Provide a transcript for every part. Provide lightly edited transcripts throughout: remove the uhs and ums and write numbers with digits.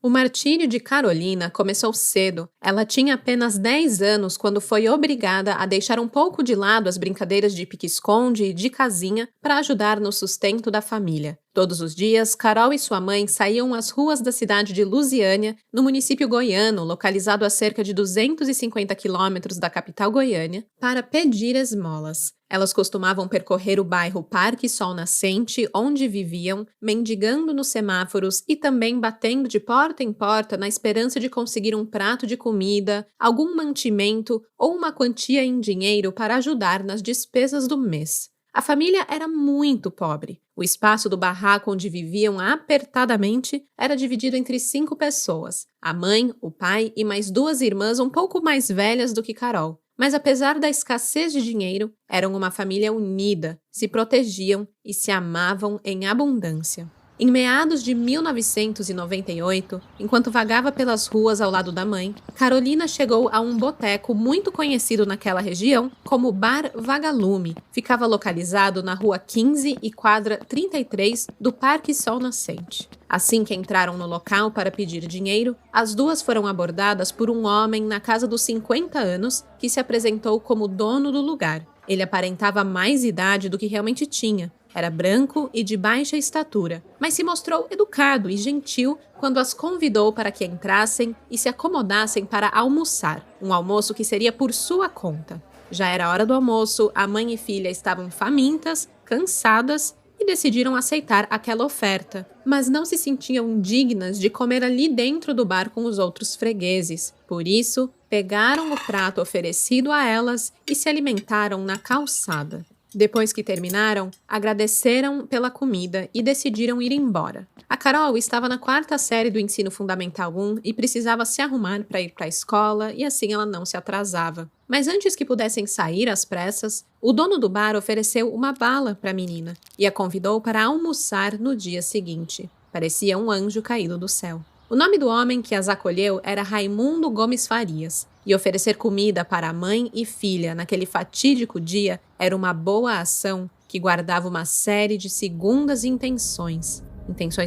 O martírio de Carolina começou cedo. Ela tinha apenas 10 anos quando foi obrigada a deixar um pouco de lado as brincadeiras de pique-esconde e de casinha para ajudar no sustento da família. Todos os dias, Carol e sua mãe saíam às ruas da cidade de Lusiânia, no município goiano, localizado a cerca de 250 quilômetros da capital Goiânia, para pedir esmolas. Elas costumavam percorrer o bairro Parque Sol Nascente, onde viviam, mendigando nos semáforos e também batendo de porta em porta na esperança de conseguir um prato de comida, algum mantimento ou uma quantia em dinheiro para ajudar nas despesas do mês. A família era muito pobre. O espaço do barraco onde viviam apertadamente era dividido entre 5 pessoas: a mãe, o pai e mais 2 irmãs um pouco mais velhas do que Carol. Mas apesar da escassez de dinheiro, eram uma família unida, se protegiam e se amavam em abundância. Em meados de 1998, enquanto vagava pelas ruas ao lado da mãe, Carolina chegou a um boteco muito conhecido naquela região como Bar Vagalume. Ficava localizado na Rua 15 e quadra 33 do Parque Sol Nascente. Assim que entraram no local para pedir dinheiro, as duas foram abordadas por um homem na casa dos 50 anos que se apresentou como dono do lugar. Ele aparentava mais idade do que realmente tinha. Era branco e de baixa estatura, mas se mostrou educado e gentil quando as convidou para que entrassem e se acomodassem para almoçar, um almoço que seria por sua conta. Já era hora do almoço, a mãe e filha estavam famintas, cansadas e decidiram aceitar aquela oferta, mas não se sentiam dignas de comer ali dentro do bar com os outros fregueses. Por isso, pegaram o prato oferecido a elas e se alimentaram na calçada. Depois que terminaram, agradeceram pela comida e decidiram ir embora. A Carol estava na 4ª série do Ensino Fundamental 1 e precisava se arrumar para ir para a escola e assim ela não se atrasava. Mas antes que pudessem sair às pressas, o dono do bar ofereceu uma bala para a menina e a convidou para almoçar no dia seguinte. Parecia um anjo caído do céu. O nome do homem que as acolheu era Raimundo Gomes Farias, e oferecer comida para a mãe e filha naquele fatídico dia era uma boa ação que guardava uma série de segundas intenções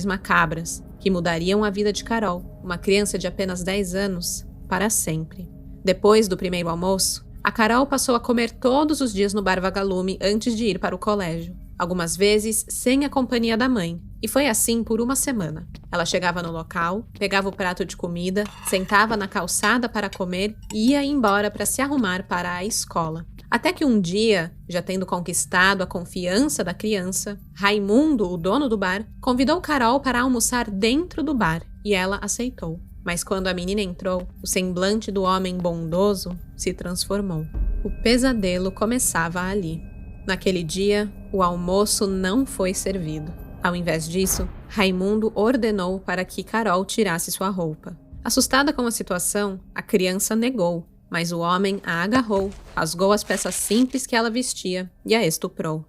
macabras, que mudariam a vida de Carol, uma criança de apenas 10 anos, para sempre. Depois do primeiro almoço, a Carol passou a comer todos os dias no Bar Vagalume antes de ir para o colégio. Algumas vezes sem a companhia da mãe, e foi assim por uma semana. Ela chegava no local, pegava o prato de comida, sentava na calçada para comer e ia embora para se arrumar para a escola. Até que um dia, já tendo conquistado a confiança da criança, Raimundo, o dono do bar, convidou Carol para almoçar dentro do bar e ela aceitou. Mas quando a menina entrou, o semblante do homem bondoso se transformou. O pesadelo começava ali. Naquele dia, o almoço não foi servido. Ao invés disso, Raimundo ordenou para que Carol tirasse sua roupa. Assustada com a situação, a criança negou, mas o homem a agarrou, rasgou as peças simples que ela vestia e a estuprou.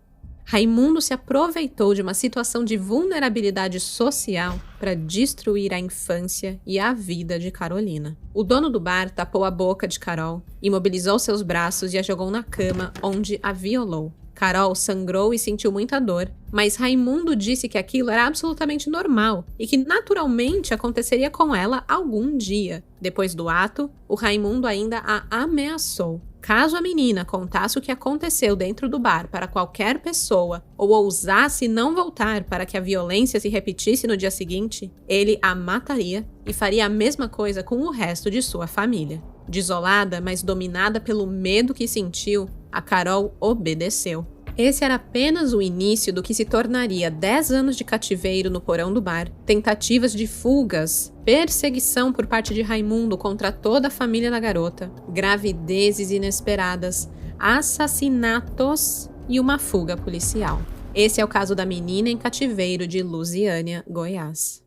Raimundo se aproveitou de uma situação de vulnerabilidade social para destruir a infância e a vida de Carolina. O dono do bar tapou a boca de Carol, imobilizou seus braços e a jogou na cama, onde a violou. Carol sangrou e sentiu muita dor, mas Raimundo disse que aquilo era absolutamente normal e que naturalmente aconteceria com ela algum dia. Depois do ato, o Raimundo ainda a ameaçou. Caso a menina contasse o que aconteceu dentro do bar para qualquer pessoa ou ousasse não voltar para que a violência se repetisse no dia seguinte, ele a mataria e faria a mesma coisa com o resto de sua família. Desolada, mas dominada pelo medo que sentiu, a Carol obedeceu. Esse era apenas o início do que se tornaria 10 anos de cativeiro no porão do bar, tentativas de fugas, perseguição por parte de Raimundo contra toda a família da garota, gravidezes inesperadas, assassinatos e uma fuga policial. Esse é o caso da menina em cativeiro de Lusiânia, Goiás.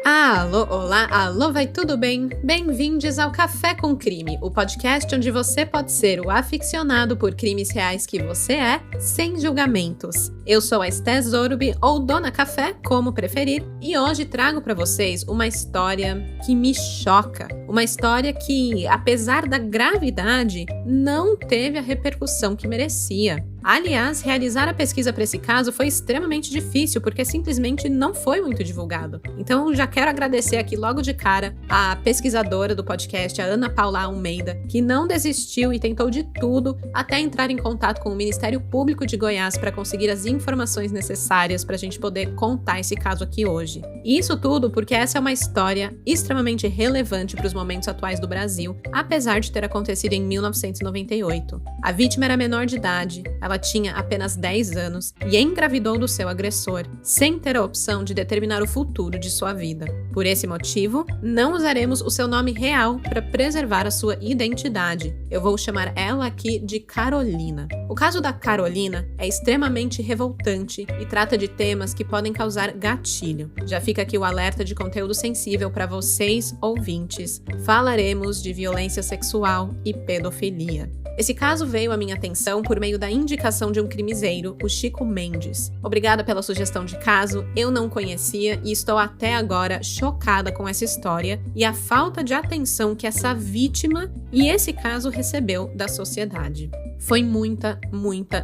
Alô, olá, alô, vai tudo bem? Bem-vindos ao Café com Crime, o podcast onde você pode ser o aficionado por crimes reais que você é, sem julgamentos. Eu sou a Estés Zorubi, ou Dona Café, como preferir, e hoje trago para vocês uma história que me choca. Uma história que, apesar da gravidade, não teve a repercussão que merecia. Aliás, realizar a pesquisa para esse caso foi extremamente difícil, porque simplesmente não foi muito divulgado. Então, já quero agradecer aqui logo de cara a pesquisadora do podcast, a Ana Paula Almeida, que não desistiu e tentou de tudo até entrar em contato com o Ministério Público de Goiás para conseguir as informações necessárias para a gente poder contar esse caso aqui hoje. E isso tudo porque essa é uma história extremamente relevante para os momentos atuais do Brasil, apesar de ter acontecido em 1998. A vítima era menor de idade, ela tinha apenas 10 anos e engravidou do seu agressor, sem ter a opção de determinar o futuro de sua vida. Por esse motivo, não usaremos o seu nome real para preservar a sua identidade. Eu vou chamar ela aqui de Carolina. O caso da Carolina é extremamente revoltante e trata de temas que podem causar gatilho. Já fica aqui o alerta de conteúdo sensível para vocês, ouvintes. Falaremos de violência sexual e pedofilia. Esse caso veio à minha atenção por meio da indicação de um crimiseiro, o Chico Mendes. Obrigada pela sugestão de caso, eu não conhecia e estou até agora chocada com essa história e a falta de atenção que essa vítima e esse caso recebeu da sociedade. Foi muita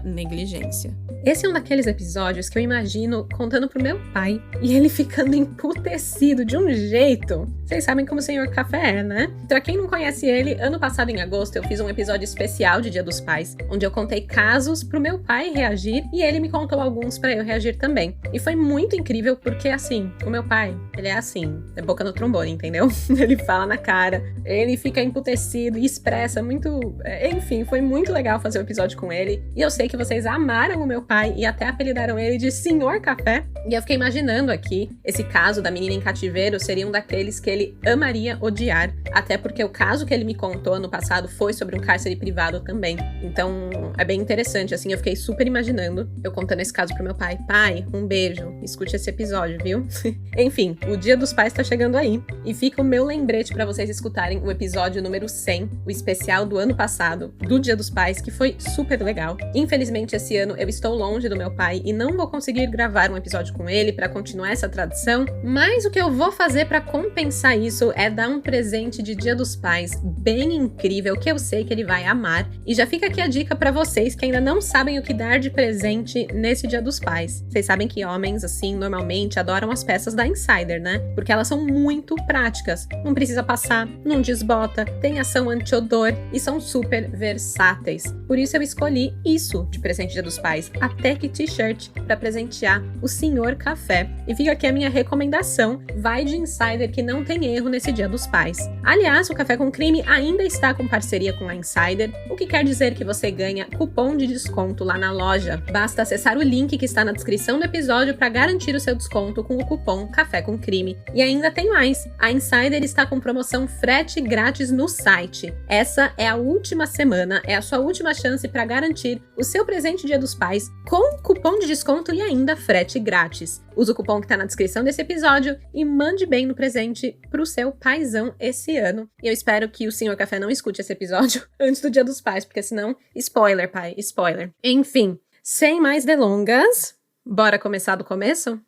negligência. Esse é um daqueles episódios que eu imagino contando pro meu pai e ele ficando emputecido de um jeito. Vocês sabem como o Senhor Café é, né? Pra quem não conhece ele, ano passado em agosto eu fiz um episódio especial de Dia dos Pais, onde eu contei casos pro meu pai reagir e ele me contou alguns pra eu reagir também. E foi muito incrível porque, assim, o meu pai, ele é assim, é boca no trombone, entendeu? Ele fala na cara, ele fica emputecido e expressa muito... Enfim, foi muito legal fazer o episódio com ele. E eu sei que vocês amaram o meu pai e até apelidaram ele de Senhor Café. E eu fiquei imaginando aqui, esse caso da menina em cativeiro seria um daqueles que ele amaria odiar, até porque o caso que ele me contou ano passado foi sobre um cárcere privado também. Então, é bem interessante, assim, eu fiquei super imaginando, eu contando esse caso pro meu pai. Pai, um beijo, escute esse episódio, viu? Enfim, o Dia dos Pais tá chegando aí, e fica o meu lembrete pra vocês escutarem o episódio número 100, o especial do ano passado, do Dia dos Pais, que foi super legal. Infelizmente, esse ano eu estou longe do meu pai e não vou conseguir gravar um episódio com ele pra continuar essa tradição, mas o que eu vou fazer pra compensar isso é dar um presente de Dia dos Pais bem incrível, que eu sei que ele vai amar. E já fica aqui a dica pra vocês que ainda não sabem o que dar de presente nesse Dia dos Pais. Vocês sabem que homens, assim, normalmente adoram as peças da Insider, né? Porque elas são muito práticas. Não precisa passar, não desbota, tem ação anti-odor e são super versáteis. Por isso eu escolhi isso de presente de Dia dos Pais, a Tech T-shirt, pra presentear o Senhor Café. E fica aqui a minha recomendação, vai de Insider que não tem erro nesse Dia dos Pais. Aliás, o Café com Crime ainda está com parceria com a Insider, o que quer dizer que você ganha cupom de desconto lá na loja. Basta acessar o link que está na descrição do episódio para garantir o seu desconto com o cupom Café com Crime. E ainda tem mais, a Insider está com promoção frete grátis no site. Essa é a última semana, é a sua última chance para garantir o seu presente Dia dos Pais com cupom de desconto e ainda frete grátis. Use o cupom que está na descrição desse episódio e mande bem no presente pro seu paizão esse ano. E eu espero que o Senhor Café não escute esse episódio antes do Dia dos Pais, porque senão, spoiler, pai, spoiler. Enfim, sem mais delongas, bora começar do começo?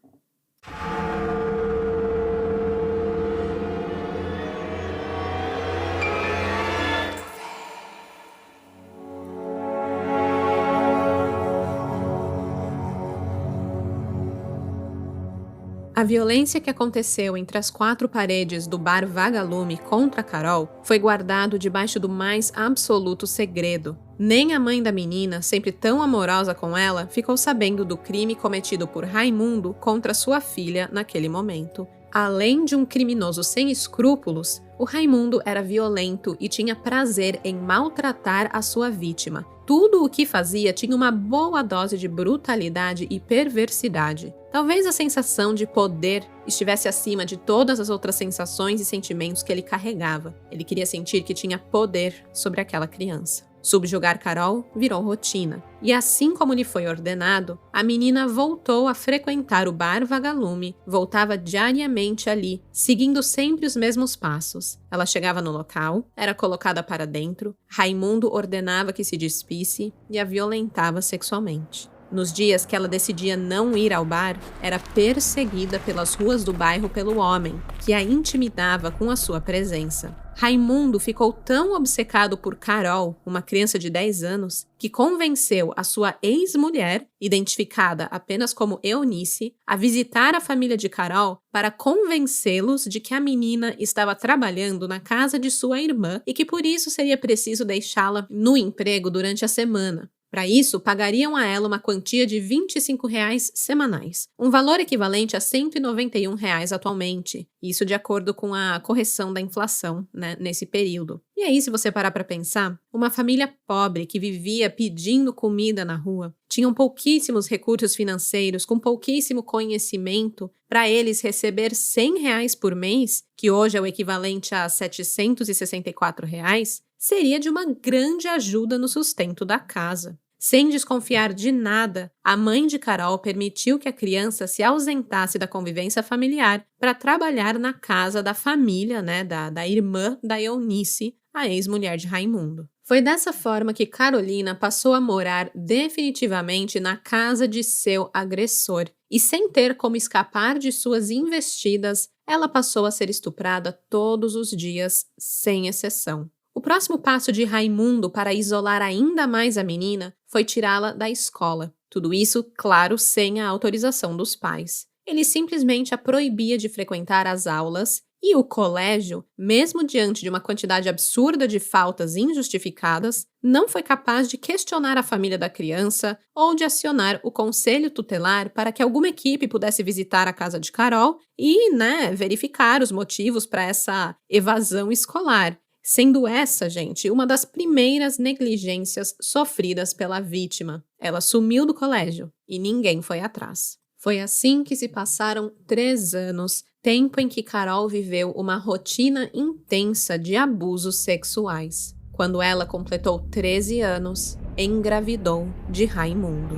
A violência que aconteceu entre as 4 paredes do bar Vagalume contra Carol foi guardado debaixo do mais absoluto segredo. Nem a mãe da menina, sempre tão amorosa com ela, ficou sabendo do crime cometido por Raimundo contra sua filha naquele momento. Além de um criminoso sem escrúpulos, o Raimundo era violento e tinha prazer em maltratar a sua vítima. Tudo o que fazia tinha uma boa dose de brutalidade e perversidade. Talvez a sensação de poder estivesse acima de todas as outras sensações e sentimentos que ele carregava. Ele queria sentir que tinha poder sobre aquela criança. Subjugar Carol virou rotina. E assim como lhe foi ordenado, a menina voltou a frequentar o bar Vagalume, voltava diariamente ali, seguindo sempre os mesmos passos. Ela chegava no local, era colocada para dentro, Raimundo ordenava que se despisse e a violentava sexualmente. Nos dias que ela decidia não ir ao bar, era perseguida pelas ruas do bairro pelo homem, que a intimidava com a sua presença. Raimundo ficou tão obcecado por Carol, uma criança de 10 anos, que convenceu a sua ex-mulher, identificada apenas como Eunice, a visitar a família de Carol para convencê-los de que a menina estava trabalhando na casa de sua irmã e que por isso seria preciso deixá-la no emprego durante a semana. Para isso, pagariam a ela uma quantia de R$ 25 semanais, um valor equivalente a R$ 191 atualmente, isso de acordo com a correção da inflação, né, nesse período. E aí, se você parar para pensar, uma família pobre que vivia pedindo comida na rua, tinham pouquíssimos recursos financeiros, com pouquíssimo conhecimento, para eles receber R$ 100 por mês, que hoje é o equivalente a R$ 764, seria de uma grande ajuda no sustento da casa. Sem desconfiar de nada, a mãe de Carol permitiu que a criança se ausentasse da convivência familiar para trabalhar na casa da família, né, da irmã da Eunice, a ex-mulher de Raimundo. Foi dessa forma que Carolina passou a morar definitivamente na casa de seu agressor. E sem ter como escapar de suas investidas, ela passou a ser estuprada todos os dias, sem exceção. O próximo passo de Raimundo para isolar ainda mais a menina foi tirá-la da escola. Tudo isso, claro, sem a autorização dos pais. Ele simplesmente a proibia de frequentar as aulas e o colégio, mesmo diante de uma quantidade absurda de faltas injustificadas, não foi capaz de questionar a família da criança ou de acionar o conselho tutelar para que alguma equipe pudesse visitar a casa de Carol e, verificar os motivos para essa evasão escolar. Sendo essa, gente, uma das primeiras negligências sofridas pela vítima. Ela sumiu do colégio e ninguém foi atrás. Foi assim que se passaram 3 anos, tempo em que Carol viveu uma rotina intensa de abusos sexuais. Quando ela completou 13 anos, engravidou de Raimundo.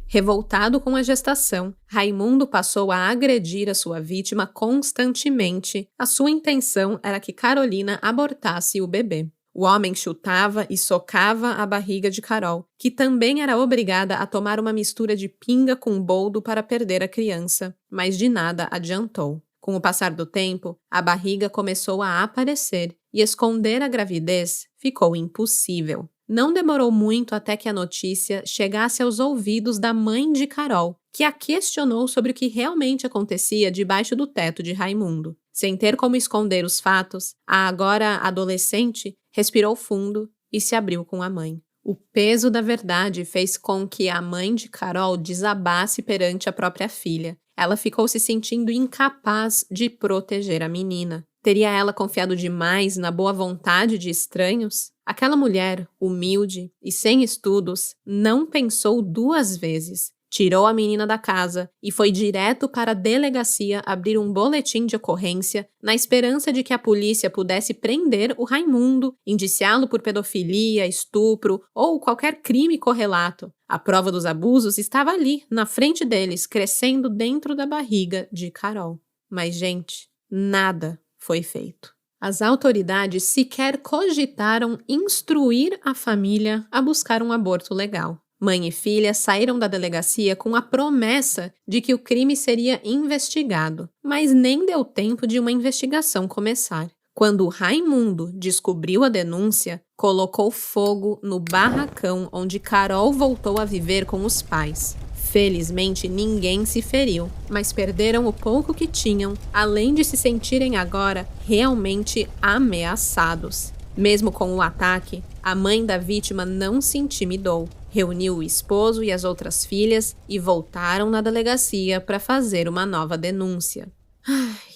Revoltado com a gestação, Raimundo passou a agredir a sua vítima constantemente. A sua intenção era que Carolina abortasse o bebê. O homem chutava e socava a barriga de Carol, que também era obrigada a tomar uma mistura de pinga com boldo para perder a criança, mas de nada adiantou. Com o passar do tempo, a barriga começou a aparecer e esconder a gravidez ficou impossível. Não demorou muito até que a notícia chegasse aos ouvidos da mãe de Carol, que a questionou sobre o que realmente acontecia debaixo do teto de Raimundo. Sem ter como esconder os fatos, a agora adolescente respirou fundo e se abriu com a mãe. O peso da verdade fez com que a mãe de Carol desabasse perante a própria filha. Ela ficou se sentindo incapaz de proteger a menina. Teria ela confiado demais na boa vontade de estranhos? Aquela mulher, humilde e sem estudos, não pensou 2 vezes. Tirou a menina da casa e foi direto para a delegacia abrir um boletim de ocorrência na esperança de que a polícia pudesse prender o Raimundo, indiciá-lo por pedofilia, estupro ou qualquer crime correlato. A prova dos abusos estava ali, na frente deles, crescendo dentro da barriga de Carol. Mas, gente, nada foi feito. As autoridades sequer cogitaram instruir a família a buscar um aborto legal. Mãe e filha saíram da delegacia com a promessa de que o crime seria investigado, mas nem deu tempo de uma investigação começar. Quando Raimundo descobriu a denúncia, colocou fogo no barracão onde Carol voltou a viver com os pais. Felizmente, ninguém se feriu, mas perderam o pouco que tinham, além de se sentirem agora realmente ameaçados. Mesmo com o ataque, a mãe da vítima não se intimidou. Reuniu o esposo e as outras filhas e voltaram na delegacia para fazer uma nova denúncia.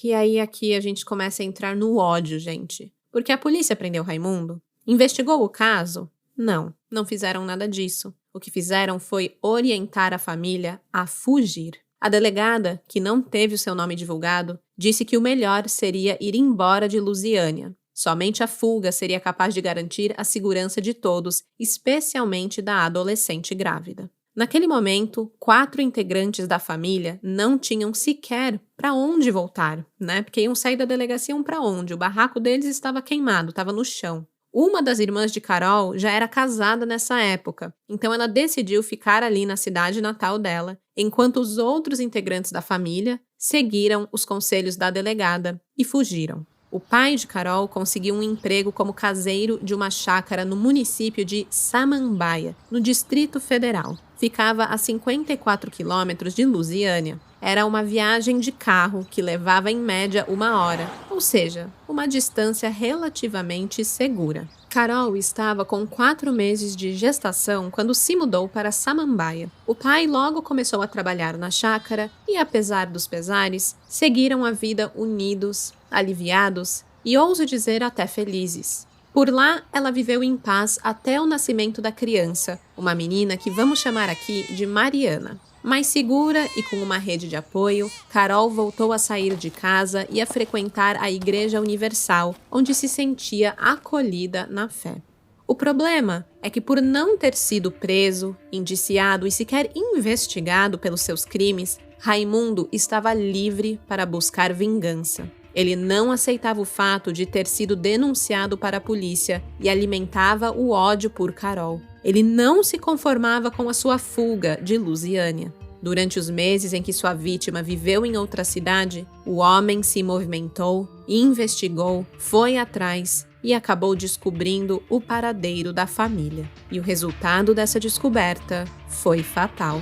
E aí aqui a gente começa a entrar no ódio, gente. Porque a polícia prendeu Raimundo? Investigou o caso? Não fizeram nada disso. O que fizeram foi orientar a família a fugir. A delegada, que não teve o seu nome divulgado, disse que o melhor seria ir embora de Lusiânia. Somente a fuga seria capaz de garantir a segurança de todos, especialmente da adolescente grávida. Naquele momento, 4 integrantes da família não tinham sequer para onde voltar, né? Porque iam sair da delegacia para onde? O barraco deles estava queimado, estava no chão. Uma das irmãs de Carol já era casada nessa época, então ela decidiu ficar ali na cidade natal dela, enquanto os outros integrantes da família seguiram os conselhos da delegada e fugiram. O pai de Carol conseguiu um emprego como caseiro de uma chácara no município de Samambaia, no Distrito Federal. Ficava a 54 quilômetros de Lusiânia. Era uma viagem de carro que levava em média 1 hora, ou seja, uma distância relativamente segura. Carol estava com 4 meses de gestação quando se mudou para Samambaia. O pai logo começou a trabalhar na chácara e, apesar dos pesares, seguiram a vida unidos, aliviados e, ouso dizer, até felizes. Por lá, ela viveu em paz até o nascimento da criança, uma menina que vamos chamar aqui de Mariana. Mais segura e com uma rede de apoio, Carol voltou a sair de casa e a frequentar a Igreja Universal, onde se sentia acolhida na fé. O problema é que, por não ter sido preso, indiciado e sequer investigado pelos seus crimes, Raimundo estava livre para buscar vingança. Ele não aceitava o fato de ter sido denunciado para a polícia e alimentava o ódio por Carol. Ele não se conformava com a sua fuga de Lusiânia. Durante os meses em que sua vítima viveu em outra cidade, o homem se movimentou, investigou, foi atrás e acabou descobrindo o paradeiro da família. E o resultado dessa descoberta foi fatal.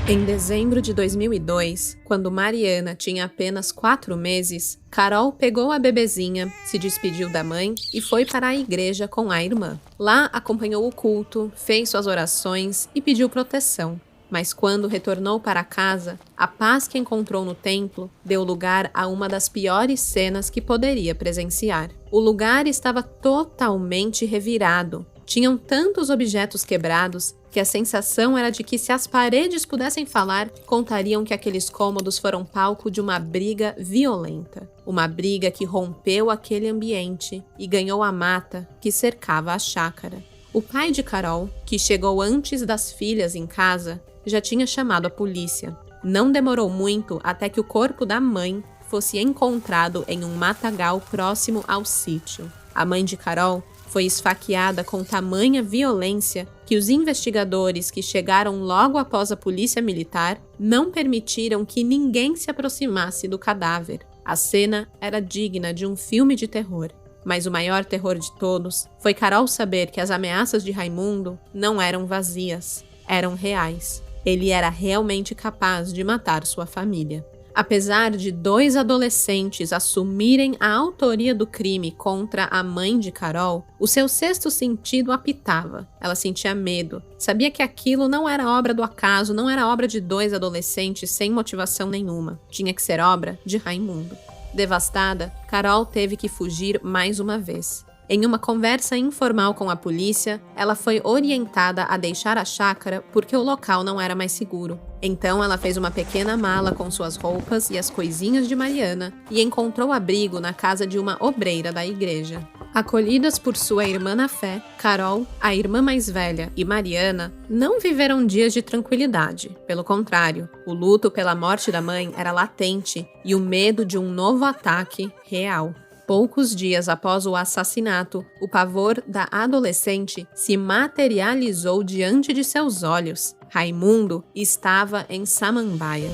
Em dezembro de 2002, quando Mariana tinha apenas 4 meses, Carol pegou a bebezinha, se despediu da mãe e foi para a igreja com a irmã. Lá acompanhou o culto, fez suas orações e pediu proteção. Mas quando retornou para casa, a paz que encontrou no templo deu lugar a uma das piores cenas que poderia presenciar. O lugar estava totalmente revirado. Tinham tantos objetos quebrados que a sensação era de que, se as paredes pudessem falar, contariam que aqueles cômodos foram palco de uma briga violenta. Uma briga que rompeu aquele ambiente e ganhou a mata que cercava a chácara. O pai de Carol, que chegou antes das filhas em casa, já tinha chamado a polícia. Não demorou muito até que o corpo da mãe fosse encontrado em um matagal próximo ao sítio. A mãe de Carol foi esfaqueada com tamanha violência que os investigadores que chegaram logo após a polícia militar não permitiram que ninguém se aproximasse do cadáver. A cena era digna de um filme de terror. Mas o maior terror de todos foi Carol saber que as ameaças de Raimundo não eram vazias, eram reais. Ele era realmente capaz de matar sua família. Apesar de 2 adolescentes assumirem a autoria do crime contra a mãe de Carol, o seu sexto sentido apitava. Ela sentia medo. Sabia que aquilo não era obra do acaso, não era obra de 2 adolescentes sem motivação nenhuma. Tinha que ser obra de Raimundo. Devastada, Carol teve que fugir mais uma vez. Em uma conversa informal com a polícia, ela foi orientada a deixar a chácara porque o local não era mais seguro. Então ela fez uma pequena mala com suas roupas e as coisinhas de Mariana e encontrou abrigo na casa de uma obreira da igreja. Acolhidas por sua irmã na fé, Carol, a irmã mais velha, e Mariana não viveram dias de tranquilidade. Pelo contrário, o luto pela morte da mãe era latente e o medo de um novo ataque real. Poucos dias após o assassinato, o pavor da adolescente se materializou diante de seus olhos. Raimundo estava em Samambaia.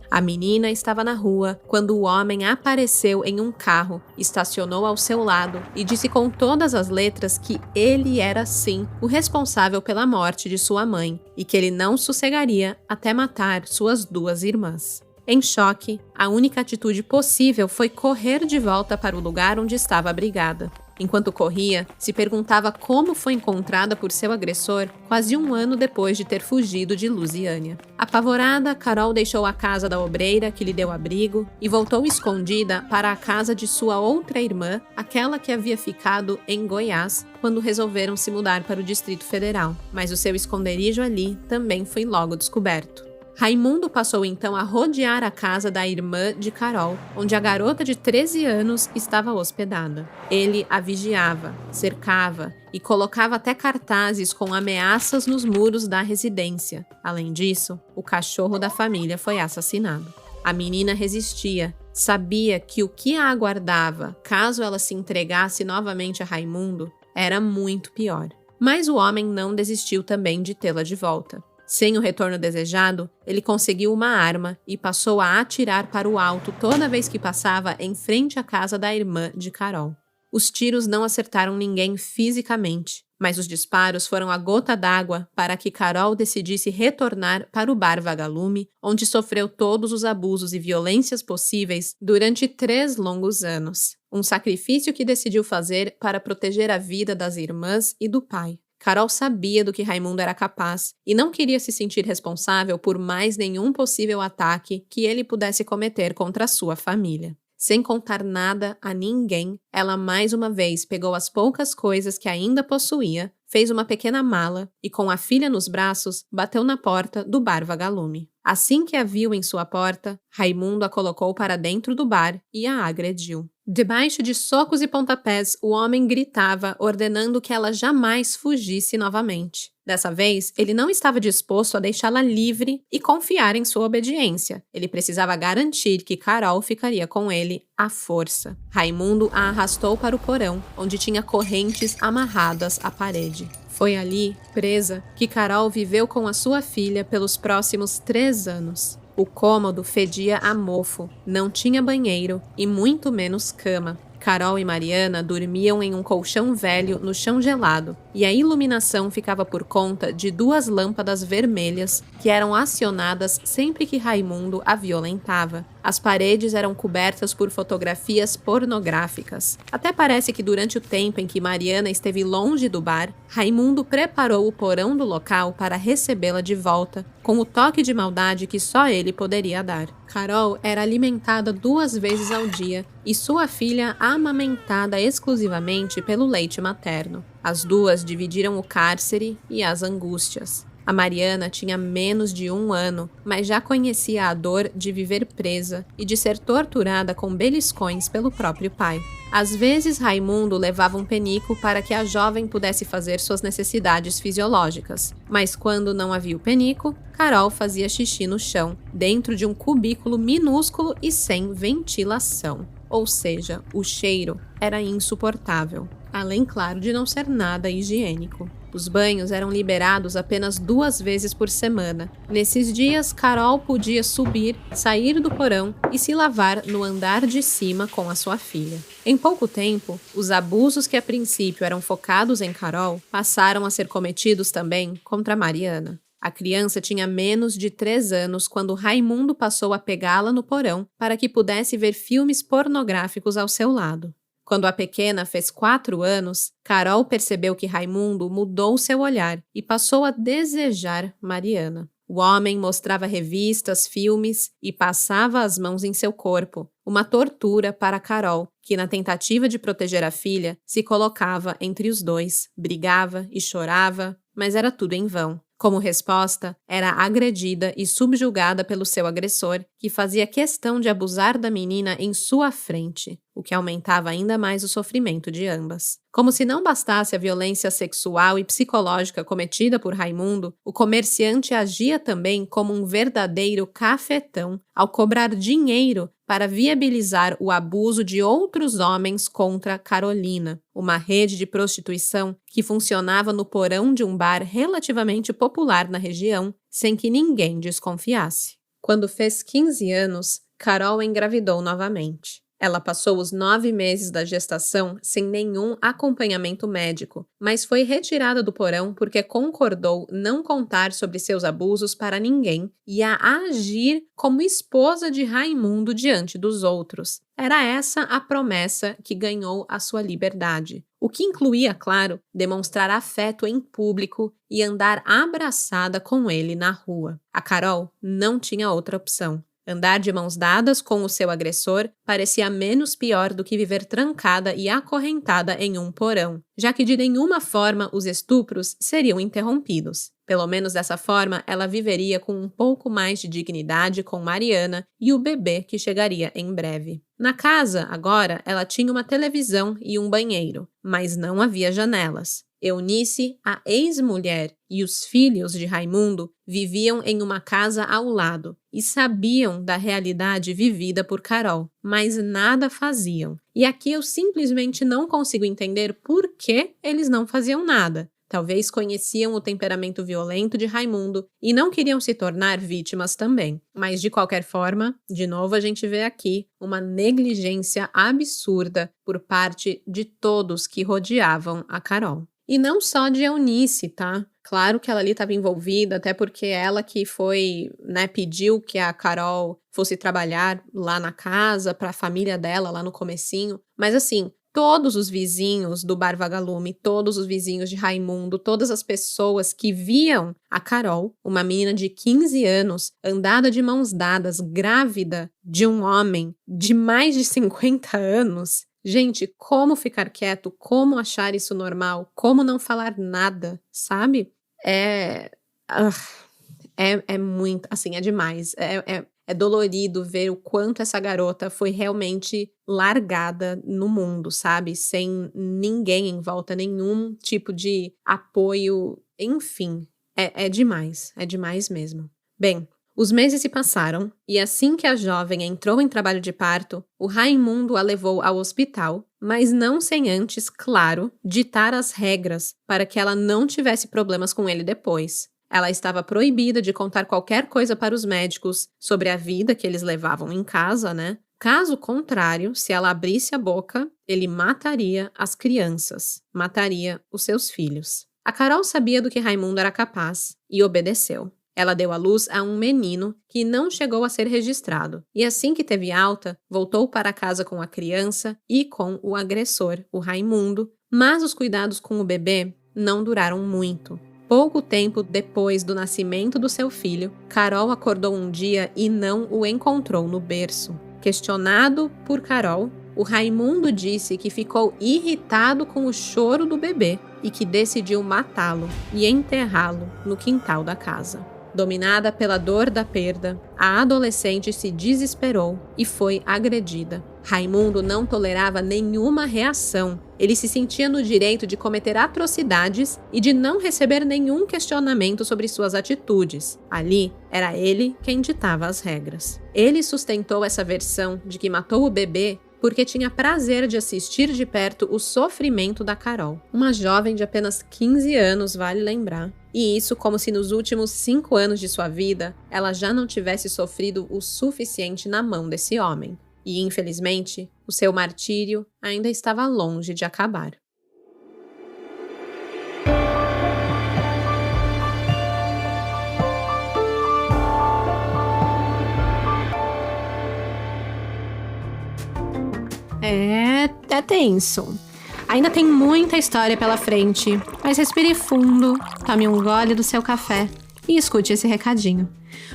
A menina estava na rua quando o homem apareceu em um carro, estacionou ao seu lado e disse com todas as letras que ele era, sim, o responsável pela morte de sua mãe e que ele não sossegaria até matar suas 2 irmãs. Em choque, a única atitude possível foi correr de volta para o lugar onde estava abrigada. Enquanto corria, se perguntava como foi encontrada por seu agressor quase 1 ano depois de ter fugido de Lusiânia. Apavorada, Carol deixou a casa da obreira que lhe deu abrigo e voltou escondida para a casa de sua outra irmã, aquela que havia ficado em Goiás, quando resolveram se mudar para o Distrito Federal. Mas o seu esconderijo ali também foi logo descoberto. Raimundo passou então a rodear a casa da irmã de Carol, onde a garota de 13 anos estava hospedada. Ele a vigiava, cercava e colocava até cartazes com ameaças nos muros da residência. Além disso, o cachorro da família foi assassinado. A menina resistia, sabia que o que a aguardava, caso ela se entregasse novamente a Raimundo, era muito pior. Mas o homem não desistiu também de tê-la de volta. Sem o retorno desejado, ele conseguiu uma arma e passou a atirar para o alto toda vez que passava em frente à casa da irmã de Carol. Os tiros não acertaram ninguém fisicamente, mas os disparos foram a gota d'água para que Carol decidisse retornar para o bar Vagalume, onde sofreu todos os abusos e violências possíveis durante 3 longos anos. Um sacrifício que decidiu fazer para proteger a vida das irmãs e do pai. Carol sabia do que Raimundo era capaz e não queria se sentir responsável por mais nenhum possível ataque que ele pudesse cometer contra a sua família. Sem contar nada a ninguém, ela mais uma vez pegou as poucas coisas que ainda possuía, fez uma pequena mala e, com a filha nos braços, bateu na porta do bar Vagalume. Assim que a viu em sua porta, Raimundo a colocou para dentro do bar e a agrediu. Debaixo de socos e pontapés, o homem gritava, ordenando que ela jamais fugisse novamente. Dessa vez, ele não estava disposto a deixá-la livre e confiar em sua obediência. Ele precisava garantir que Carol ficaria com ele à força. Raimundo a arrastou para o porão, onde tinha correntes amarradas à parede. Foi ali, presa, que Carol viveu com a sua filha pelos próximos 3 anos. O cômodo fedia a mofo, não tinha banheiro e muito menos cama. Carol e Mariana dormiam em um colchão velho no chão gelado, e a iluminação ficava por conta de 2 lâmpadas vermelhas que eram acionadas sempre que Raimundo a violentava. As paredes eram cobertas por fotografias pornográficas. Até parece que durante o tempo em que Mariana esteve longe do bar, Raimundo preparou o porão do local para recebê-la de volta, com o toque de maldade que só ele poderia dar. Carol era alimentada 2 vezes ao dia e sua filha amamentada exclusivamente pelo leite materno. As duas dividiram o cárcere e as angústias. A Mariana tinha menos de 1 ano, mas já conhecia a dor de viver presa e de ser torturada com beliscões pelo próprio pai. Às vezes, Raimundo levava um penico para que a jovem pudesse fazer suas necessidades fisiológicas, mas quando não havia o penico, Carol fazia xixi no chão, dentro de um cubículo minúsculo e sem ventilação. Ou seja, o cheiro era insuportável, além, claro, de não ser nada higiênico. Os banhos eram liberados apenas 2 vezes por semana. Nesses dias, Carol podia subir, sair do porão e se lavar no andar de cima com a sua filha. Em pouco tempo, os abusos que a princípio eram focados em Carol passaram a ser cometidos também contra Mariana. A criança tinha menos de 3 anos quando Raimundo passou a pegá-la no porão para que pudesse ver filmes pornográficos ao seu lado. Quando a pequena fez 4 anos, Carol percebeu que Raimundo mudou seu olhar e passou a desejar Mariana. O homem mostrava revistas, filmes e passava as mãos em seu corpo, uma tortura para Carol, que na tentativa de proteger a filha, se colocava entre os dois, brigava e chorava, mas era tudo em vão. Como resposta, era agredida e subjugada pelo seu agressor, que fazia questão de abusar da menina em sua frente, o que aumentava ainda mais o sofrimento de ambas. Como se não bastasse a violência sexual e psicológica cometida por Raimundo, o comerciante agia também como um verdadeiro cafetão, ao cobrar dinheiro para viabilizar o abuso de outros homens contra Carolina, uma rede de prostituição que funcionava no porão de um bar relativamente popular na região, sem que ninguém desconfiasse. Quando fez 15 anos, Carol engravidou novamente. Ela passou os 9 meses da gestação sem nenhum acompanhamento médico, mas foi retirada do porão porque concordou não contar sobre seus abusos para ninguém e a agir como esposa de Raimundo diante dos outros. Era essa a promessa que ganhou a sua liberdade, o que incluía, claro, demonstrar afeto em público e andar abraçada com ele na rua. A Carol não tinha outra opção. Andar de mãos dadas com o seu agressor parecia menos pior do que viver trancada e acorrentada em um porão, já que de nenhuma forma os estupros seriam interrompidos. Pelo menos dessa forma, ela viveria com um pouco mais de dignidade com Mariana e o bebê que chegaria em breve. Na casa, agora, ela tinha uma televisão e um banheiro, mas não havia janelas. Eunice, a ex-mulher, e os filhos de Raimundo viviam em uma casa ao lado e sabiam da realidade vivida por Carol, mas nada faziam. E aqui eu simplesmente não consigo entender por que eles não faziam nada. Talvez conheciam o temperamento violento de Raimundo e não queriam se tornar vítimas também. Mas, de qualquer forma, de novo a gente vê aqui uma negligência absurda por parte de todos que rodeavam a Carol. E não só de Eunice, tá? Claro que ela ali estava envolvida, até porque ela que foi, pediu que a Carol fosse trabalhar lá na casa, para a família dela, lá no comecinho. Mas assim, todos os vizinhos do Bar Vagalume, todos os vizinhos de Raimundo, todas as pessoas que viam a Carol, uma menina de 15 anos, andada de mãos dadas, grávida de um homem de mais de 50 anos... Gente, como ficar quieto? Como achar isso normal? Como não falar nada, sabe? É muito, assim, é demais. É dolorido ver o quanto essa garota foi realmente largada no mundo, sabe? Sem ninguém em volta, nenhum tipo de apoio. Enfim, é demais mesmo. Bem, os meses se passaram e assim que a jovem entrou em trabalho de parto, o Raimundo a levou ao hospital, mas não sem antes, claro, ditar as regras para que ela não tivesse problemas com ele depois. Ela estava proibida de contar qualquer coisa para os médicos sobre a vida que eles levavam em casa, né? Caso contrário, se ela abrisse a boca, ele mataria as crianças, mataria os seus filhos. A Carol sabia do que Raimundo era capaz e obedeceu. Ela deu à luz a um menino que não chegou a ser registrado e assim que teve alta, voltou para casa com a criança e com o agressor, o Raimundo, mas os cuidados com o bebê não duraram muito. Pouco tempo depois do nascimento do seu filho, Carol acordou um dia e não o encontrou no berço. Questionado por Carol, o Raimundo disse que ficou irritado com o choro do bebê e que decidiu matá-lo e enterrá-lo no quintal da casa. Dominada pela dor da perda, a adolescente se desesperou e foi agredida. Raimundo não tolerava nenhuma reação. Ele se sentia no direito de cometer atrocidades e de não receber nenhum questionamento sobre suas atitudes. Ali, era ele quem ditava as regras. Ele sustentou essa versão de que matou o bebê porque tinha prazer de assistir de perto o sofrimento da Carol, uma jovem de apenas 15 anos, vale lembrar. E isso como se nos últimos 5 anos de sua vida, ela já não tivesse sofrido o suficiente na mão desse homem. E, infelizmente, o seu martírio ainda estava longe de acabar. É tenso. Ainda tem muita história pela frente, mas respire fundo, tome um gole do seu café e escute esse recadinho.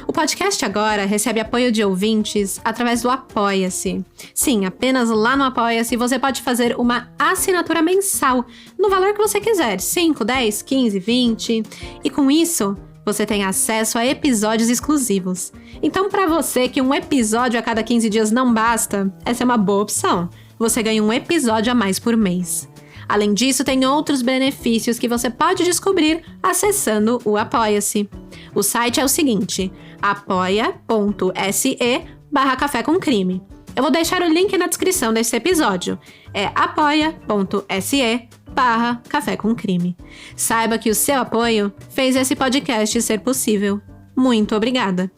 O podcast agora recebe apoio de ouvintes através do Apoia-se. Sim, apenas lá no Apoia-se você pode fazer uma assinatura mensal, no valor que você quiser, 5, 10, 15, 20, e com isso você tem acesso a episódios exclusivos. Então, para você que um episódio a cada 15 dias não basta, essa é uma boa opção. Você ganha um episódio a mais por mês. Além disso, tem outros benefícios que você pode descobrir acessando o Apoia-se. O site é o seguinte, apoia.se/café com crime. Eu vou deixar o link na descrição desse episódio. É apoia.se/café com crime. Saiba que o seu apoio fez esse podcast ser possível. Muito obrigada.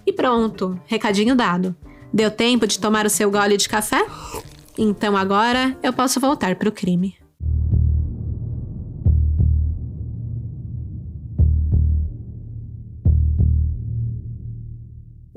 E pronto, recadinho dado. Deu tempo de tomar o seu gole de café? Então agora eu posso voltar para o crime.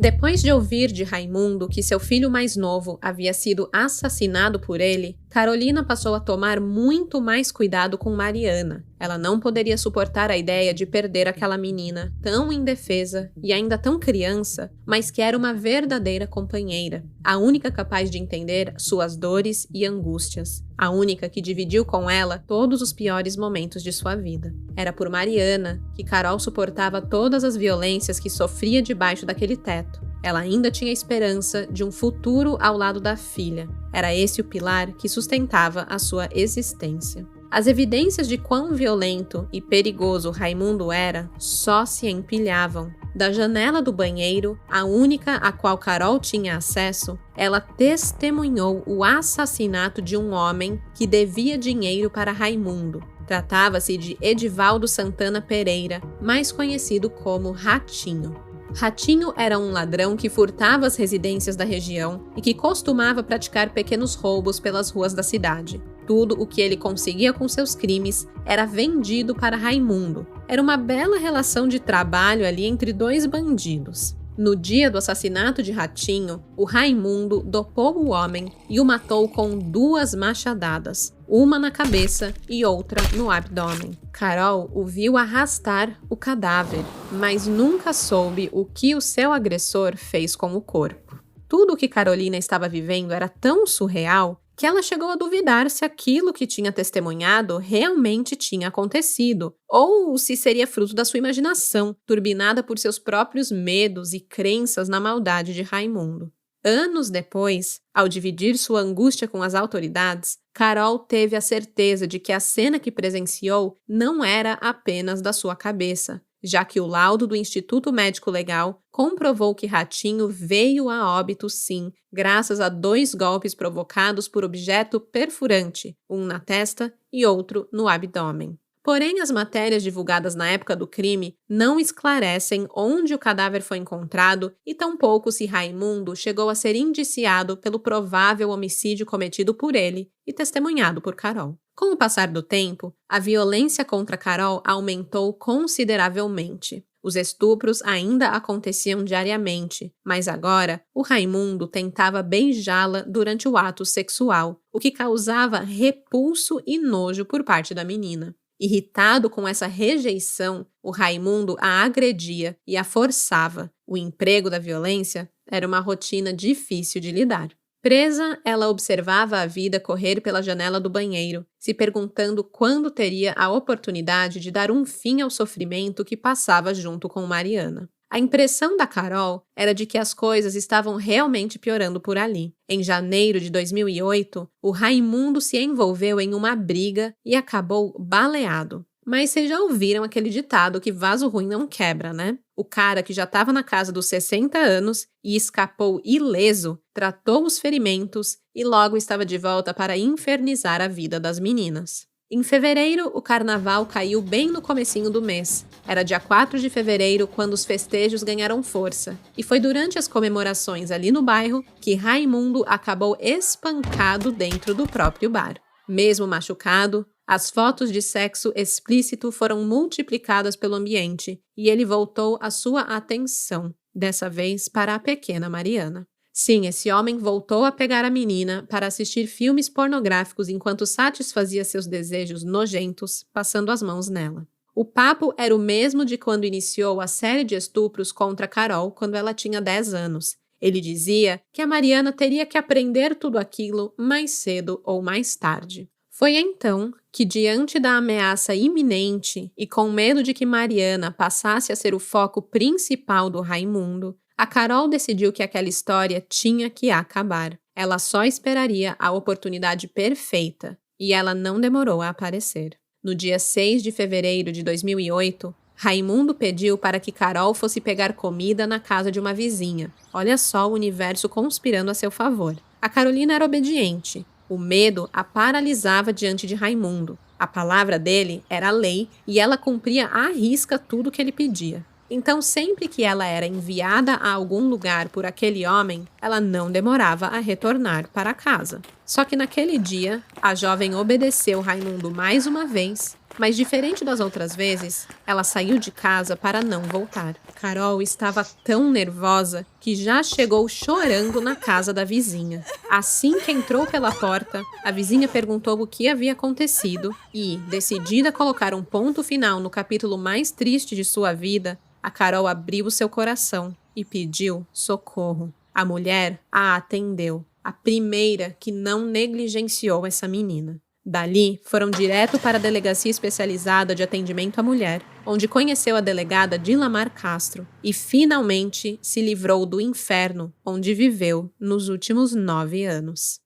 Depois de ouvir de Raimundo que seu filho mais novo havia sido assassinado por ele, Carolina passou a tomar muito mais cuidado com Mariana. Ela não poderia suportar a ideia de perder aquela menina, tão indefesa e ainda tão criança, mas que era uma verdadeira companheira, a única capaz de entender suas dores e angústias, a única que dividiu com ela todos os piores momentos de sua vida. Era por Mariana que Carol suportava todas as violências que sofria debaixo daquele teto. Ela ainda tinha esperança de um futuro ao lado da filha. Era esse o pilar que sustentava a sua existência. As evidências de quão violento e perigoso Raimundo era só se empilhavam. Da janela do banheiro, a única a qual Carol tinha acesso, ela testemunhou o assassinato de um homem que devia dinheiro para Raimundo. Tratava-se de Edivaldo Santana Pereira, mais conhecido como Ratinho. Ratinho era um ladrão que furtava as residências da região e que costumava praticar pequenos roubos pelas ruas da cidade. Tudo o que ele conseguia com seus crimes era vendido para Raimundo. Era uma bela relação de trabalho ali entre dois bandidos. No dia do assassinato de Ratinho, o Raimundo dopou o homem e o matou com 2 machadadas, uma na cabeça e outra no abdômen. Carol o viu arrastar o cadáver, mas nunca soube o que o seu agressor fez com o corpo. Tudo o que Carolina estava vivendo era tão surreal que ela chegou a duvidar se aquilo que tinha testemunhado realmente tinha acontecido, ou se seria fruto da sua imaginação, turbinada por seus próprios medos e crenças na maldade de Raimundo. Anos depois, ao dividir sua angústia com as autoridades, Carol teve a certeza de que a cena que presenciou não era apenas da sua cabeça, já que o laudo do Instituto Médico Legal comprovou que Ratinho veio a óbito sim, graças a 2 golpes provocados por objeto perfurante, um na testa e outro no abdômen. Porém, as matérias divulgadas na época do crime não esclarecem onde o cadáver foi encontrado e tampouco se Raimundo chegou a ser indiciado pelo provável homicídio cometido por ele e testemunhado por Carol. Com o passar do tempo, a violência contra Carol aumentou consideravelmente. Os estupros ainda aconteciam diariamente, mas agora o Raimundo tentava beijá-la durante o ato sexual, o que causava repulso e nojo por parte da menina. Irritado com essa rejeição, o Raimundo a agredia e a forçava. O emprego da violência era uma rotina difícil de lidar. Presa, ela observava a vida correr pela janela do banheiro, se perguntando quando teria a oportunidade de dar um fim ao sofrimento que passava junto com Mariana. A impressão da Carol era de que as coisas estavam realmente piorando por ali. Em janeiro de 2008, o Raimundo se envolveu em uma briga e acabou baleado. Mas vocês já ouviram aquele ditado que vaso ruim não quebra, né? O cara que já estava na casa dos 60 anos e escapou ileso, tratou os ferimentos e logo estava de volta para infernizar a vida das meninas. Em fevereiro, o carnaval caiu bem no comecinho do mês. Era dia 4 de fevereiro quando os festejos ganharam força. E foi durante as comemorações ali no bairro que Raimundo acabou espancado dentro do próprio bar. Mesmo machucado, as fotos de sexo explícito foram multiplicadas pelo ambiente e ele voltou a sua atenção, dessa vez para a pequena Mariana. Sim, esse homem voltou a pegar a menina para assistir filmes pornográficos enquanto satisfazia seus desejos nojentos, passando as mãos nela. O papo era o mesmo de quando iniciou a série de estupros contra Carol quando ela tinha 10 anos. Ele dizia que a Mariana teria que aprender tudo aquilo mais cedo ou mais tarde. Foi então que, diante da ameaça iminente e com medo de que Mariana passasse a ser o foco principal do Raimundo, a Carol decidiu que aquela história tinha que acabar. Ela só esperaria a oportunidade perfeita, e ela não demorou a aparecer. No dia 6 de fevereiro de 2008, Raimundo pediu para que Carol fosse pegar comida na casa de uma vizinha. Olha só o universo conspirando a seu favor. A Carolina era obediente. O medo a paralisava diante de Raimundo. A palavra dele era lei e ela cumpria à risca tudo o que ele pedia. Então, sempre que ela era enviada a algum lugar por aquele homem, ela não demorava a retornar para casa. Só que naquele dia, a jovem obedeceu Raimundo mais uma vez Mas diferente das outras vezes, ela saiu de casa para não voltar. Carol estava tão nervosa que já chegou chorando na casa da vizinha. Assim que entrou pela porta, a vizinha perguntou o que havia acontecido e, decidida a colocar um ponto final no capítulo mais triste de sua vida, a Carol abriu seu coração e pediu socorro. A mulher a atendeu, a primeira que não negligenciou essa menina. Dali, foram direto para a Delegacia Especializada de Atendimento à Mulher, onde conheceu a delegada Dilamar Castro e, finalmente, se livrou do inferno onde viveu nos últimos 9 anos.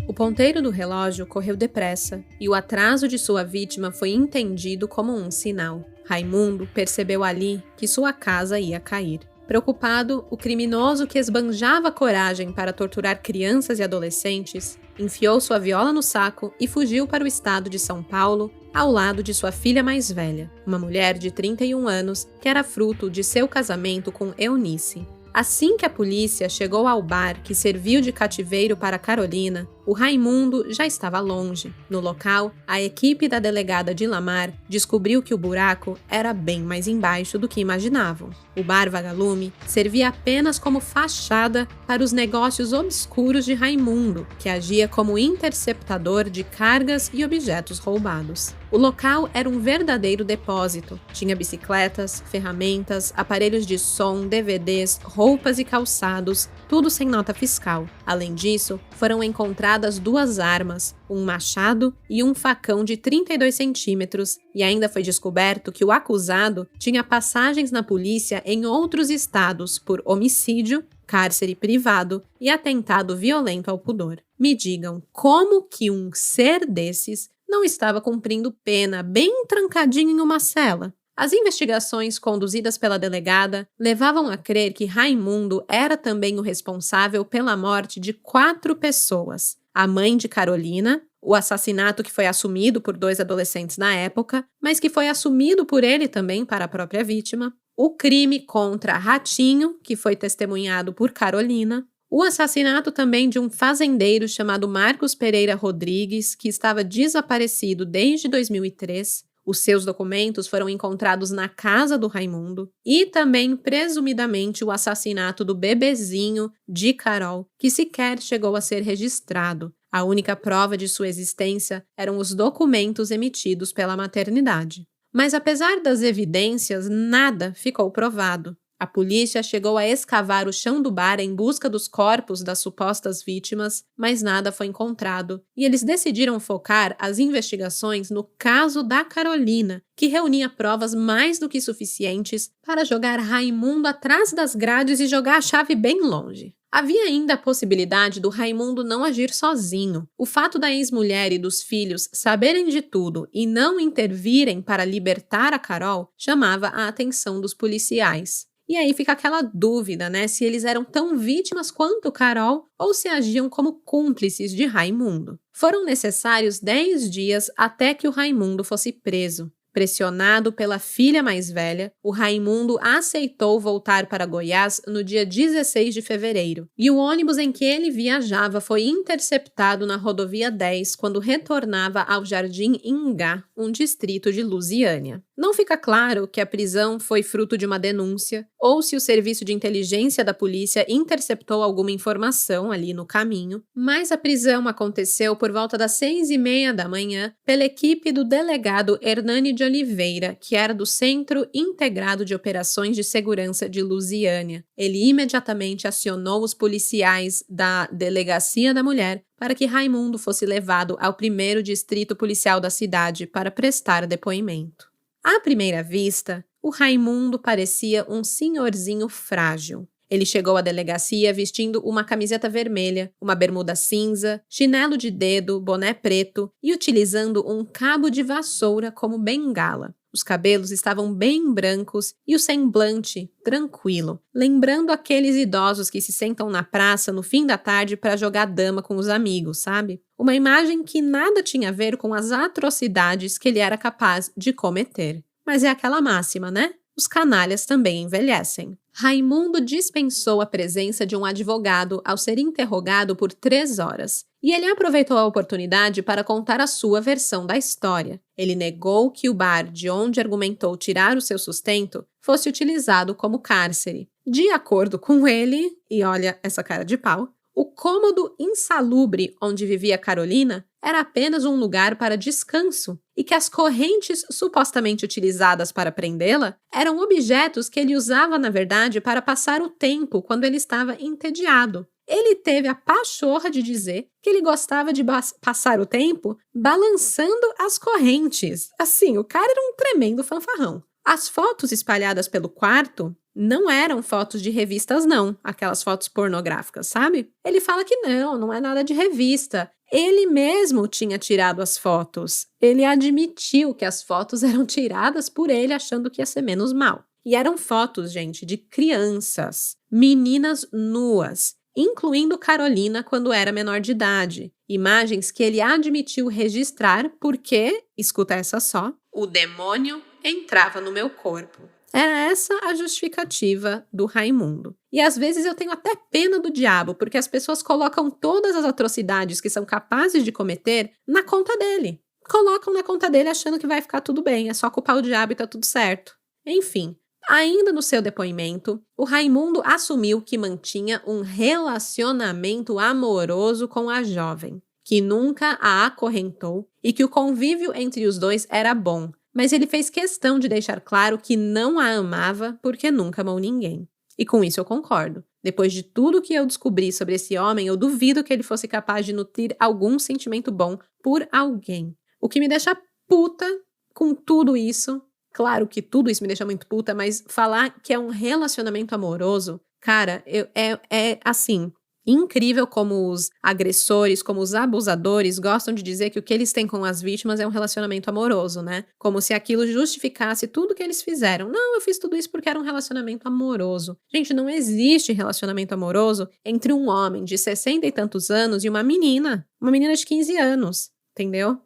O ponteiro do relógio correu depressa e o atraso de sua vítima foi entendido como um sinal. Raimundo percebeu ali que sua casa ia cair. Preocupado, o criminoso que esbanjava coragem para torturar crianças e adolescentes enfiou sua viola no saco e fugiu para o estado de São Paulo, ao lado de sua filha mais velha, uma mulher de 31 anos que era fruto de seu casamento com Eunice. Assim que a polícia chegou ao bar que serviu de cativeiro para Carolina, o Raimundo já estava longe. No local, a equipe da delegada Dilamar descobriu que o buraco era bem mais embaixo do que imaginavam. O bar Vagalume servia apenas como fachada para os negócios obscuros de Raimundo, que agia como interceptador de cargas e objetos roubados. O local era um verdadeiro depósito. Tinha bicicletas, ferramentas, aparelhos de som, DVDs, roupas e calçados, tudo sem nota fiscal. Além disso, foram encontradas 2 armas, um machado e um facão de 32 centímetros, e ainda foi descoberto que o acusado tinha passagens na polícia em outros estados por homicídio, cárcere privado e atentado violento ao pudor. Me digam, como que um ser desses não estava cumprindo pena bem trancadinho em uma cela? As investigações conduzidas pela delegada levavam a crer que Raimundo era também o responsável pela morte de 4 pessoas. A mãe de Carolina, o assassinato que foi assumido por 2 adolescentes na época, mas que foi assumido por ele também para a própria vítima, o crime contra Ratinho, que foi testemunhado por Carolina, o assassinato também de um fazendeiro chamado Marcos Pereira Rodrigues, que estava desaparecido desde 2003, os seus documentos foram encontrados na casa do Raimundo, e também, presumidamente, o assassinato do bebezinho de Carol, que sequer chegou a ser registrado. A única prova de sua existência eram os documentos emitidos pela maternidade. Mas apesar das evidências, nada ficou provado. A polícia chegou a escavar o chão do bar em busca dos corpos das supostas vítimas, mas nada foi encontrado, e eles decidiram focar as investigações no caso da Carolina, que reunia provas mais do que suficientes para jogar Raimundo atrás das grades e jogar a chave bem longe. Havia ainda a possibilidade do Raimundo não agir sozinho. O fato da ex-mulher e dos filhos saberem de tudo e não intervirem para libertar a Carol chamava a atenção dos policiais. E aí fica aquela dúvida, né, se eles eram tão vítimas quanto Carol ou se agiam como cúmplices de Raimundo. Foram necessários 10 dias até que o Raimundo fosse preso. Pressionado pela filha mais velha, o Raimundo aceitou voltar para Goiás no dia 16 de fevereiro, e o ônibus em que ele viajava foi interceptado na rodovia 10 quando retornava ao Jardim Ingá, um distrito de Lusiânia. Não fica claro que a prisão foi fruto de uma denúncia ou se o serviço de inteligência da polícia interceptou alguma informação ali no caminho, mas a prisão aconteceu por volta das 6h30 da manhã pela equipe do delegado Hernani de Oliveira, que era do Centro Integrado de Operações de Segurança de Lusiânia. Ele imediatamente acionou os policiais da Delegacia da Mulher para que Raimundo fosse levado ao 1º distrito policial da cidade para prestar depoimento. À primeira vista, o Raimundo parecia um senhorzinho frágil. Ele chegou à delegacia vestindo uma camiseta vermelha, uma bermuda cinza, chinelo de dedo, boné preto e utilizando um cabo de vassoura como bengala. Os cabelos estavam bem brancos e o semblante tranquilo, lembrando aqueles idosos que se sentam na praça no fim da tarde para jogar dama com os amigos, sabe? Uma imagem que nada tinha a ver com as atrocidades que ele era capaz de cometer. Mas é aquela máxima, né? os canalhas também envelhecem. Raimundo dispensou a presença de um advogado ao ser interrogado por 3 horas. E ele aproveitou a oportunidade para contar a sua versão da história. Ele negou que o bar de onde argumentou tirar o seu sustento fosse utilizado como cárcere. De acordo com ele, e olha essa cara de pau, o cômodo insalubre onde vivia Carolina era apenas um lugar para descanso e que as correntes supostamente utilizadas para prendê-la eram objetos que ele usava, na verdade, para passar o tempo quando ele estava entediado. Ele teve a pachorra de dizer que ele gostava de passar o tempo balançando as correntes. Assim, o cara era um tremendo fanfarrão. As fotos espalhadas pelo quarto não eram fotos de revistas, não. Aquelas fotos pornográficas, sabe? Ele fala que não é nada de revista. Ele mesmo tinha tirado as fotos. Ele admitiu que as fotos eram tiradas por ele, achando que ia ser menos mal. E eram fotos, gente, de crianças, meninas nuas, incluindo Carolina quando era menor de idade. Imagens que ele admitiu registrar porque, escuta essa só, o demônio entrava no meu corpo. Era essa a justificativa do Raimundo. E às vezes eu tenho até pena do diabo, porque as pessoas colocam todas as atrocidades que são capazes de cometer na conta dele. Colocam na conta dele achando que vai ficar tudo bem, é só culpar o diabo e tá tudo certo. Enfim, ainda no seu depoimento, o Raimundo assumiu que mantinha um relacionamento amoroso com a jovem, que nunca a acorrentou e que o convívio entre os dois era bom, mas ele fez questão de deixar claro que não a amava porque nunca amou ninguém. E com isso eu concordo. Depois de tudo que eu descobri sobre esse homem, eu duvido que ele fosse capaz de nutrir algum sentimento bom por alguém. O que me deixa puta com tudo isso, claro que tudo isso me deixa muito puta, mas falar que é um relacionamento amoroso, cara, é assim, incrível como os agressores, como os abusadores gostam de dizer que o que eles têm com as vítimas é um relacionamento amoroso, né? Como se aquilo justificasse tudo que eles fizeram. Não, eu fiz tudo isso porque era um relacionamento amoroso. Gente, não existe relacionamento amoroso entre um homem de 60 e tantos anos e uma menina de 15 anos, entendeu?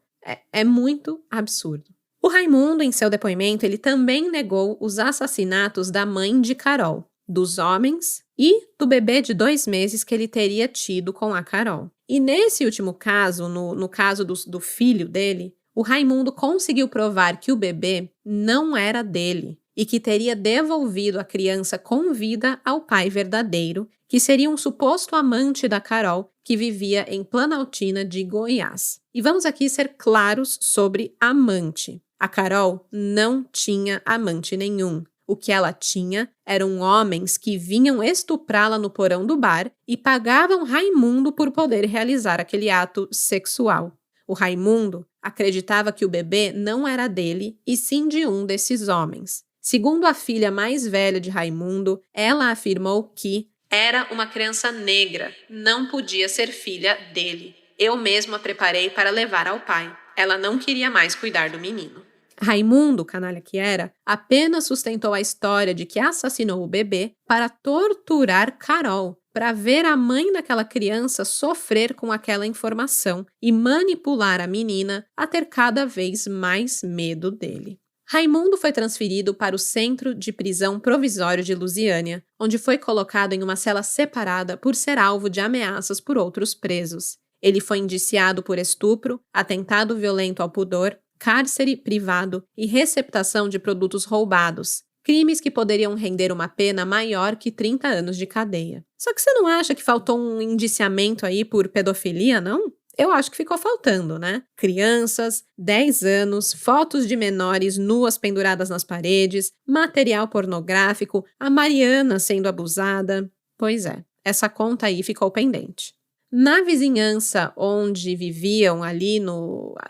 É muito absurdo. O Raimundo, em seu depoimento, ele também negou os assassinatos da mãe de Carol, dos homens e do bebê de 2 meses que ele teria tido com a Carol. E nesse último caso, no caso do filho dele, o Raimundo conseguiu provar que o bebê não era dele e que teria devolvido a criança com vida ao pai verdadeiro, que seria um suposto amante da Carol que vivia em Planaltina de Goiás. E vamos aqui ser claros sobre amante. A Carol não tinha amante nenhum. O que ela tinha eram homens que vinham estuprá-la no porão do bar e pagavam Raimundo por poder realizar aquele ato sexual. O Raimundo acreditava que o bebê não era dele e sim de um desses homens. Segundo a filha mais velha de Raimundo, ela afirmou que era uma criança negra, não podia ser filha dele. Eu mesma a preparei para levar ao pai. Ela não queria mais cuidar do menino. Raimundo, canalha que era, apenas sustentou a história de que assassinou o bebê para torturar Carol, para ver a mãe daquela criança sofrer com aquela informação e manipular a menina a ter cada vez mais medo dele. Raimundo foi transferido para o Centro de Prisão Provisório de Lusiânia, onde foi colocado em uma cela separada por ser alvo de ameaças por outros presos. Ele foi indiciado por estupro, atentado violento ao pudor, cárcere privado e receptação de produtos roubados, crimes que poderiam render uma pena maior que 30 anos de cadeia. Só que você não acha que faltou um indiciamento aí por pedofilia, não? Eu acho que ficou faltando, né? Crianças, 10 anos, fotos de menores nuas penduradas nas paredes, material pornográfico, a Mariana sendo abusada. Pois é, essa conta aí ficou pendente. Na vizinhança onde viviam ali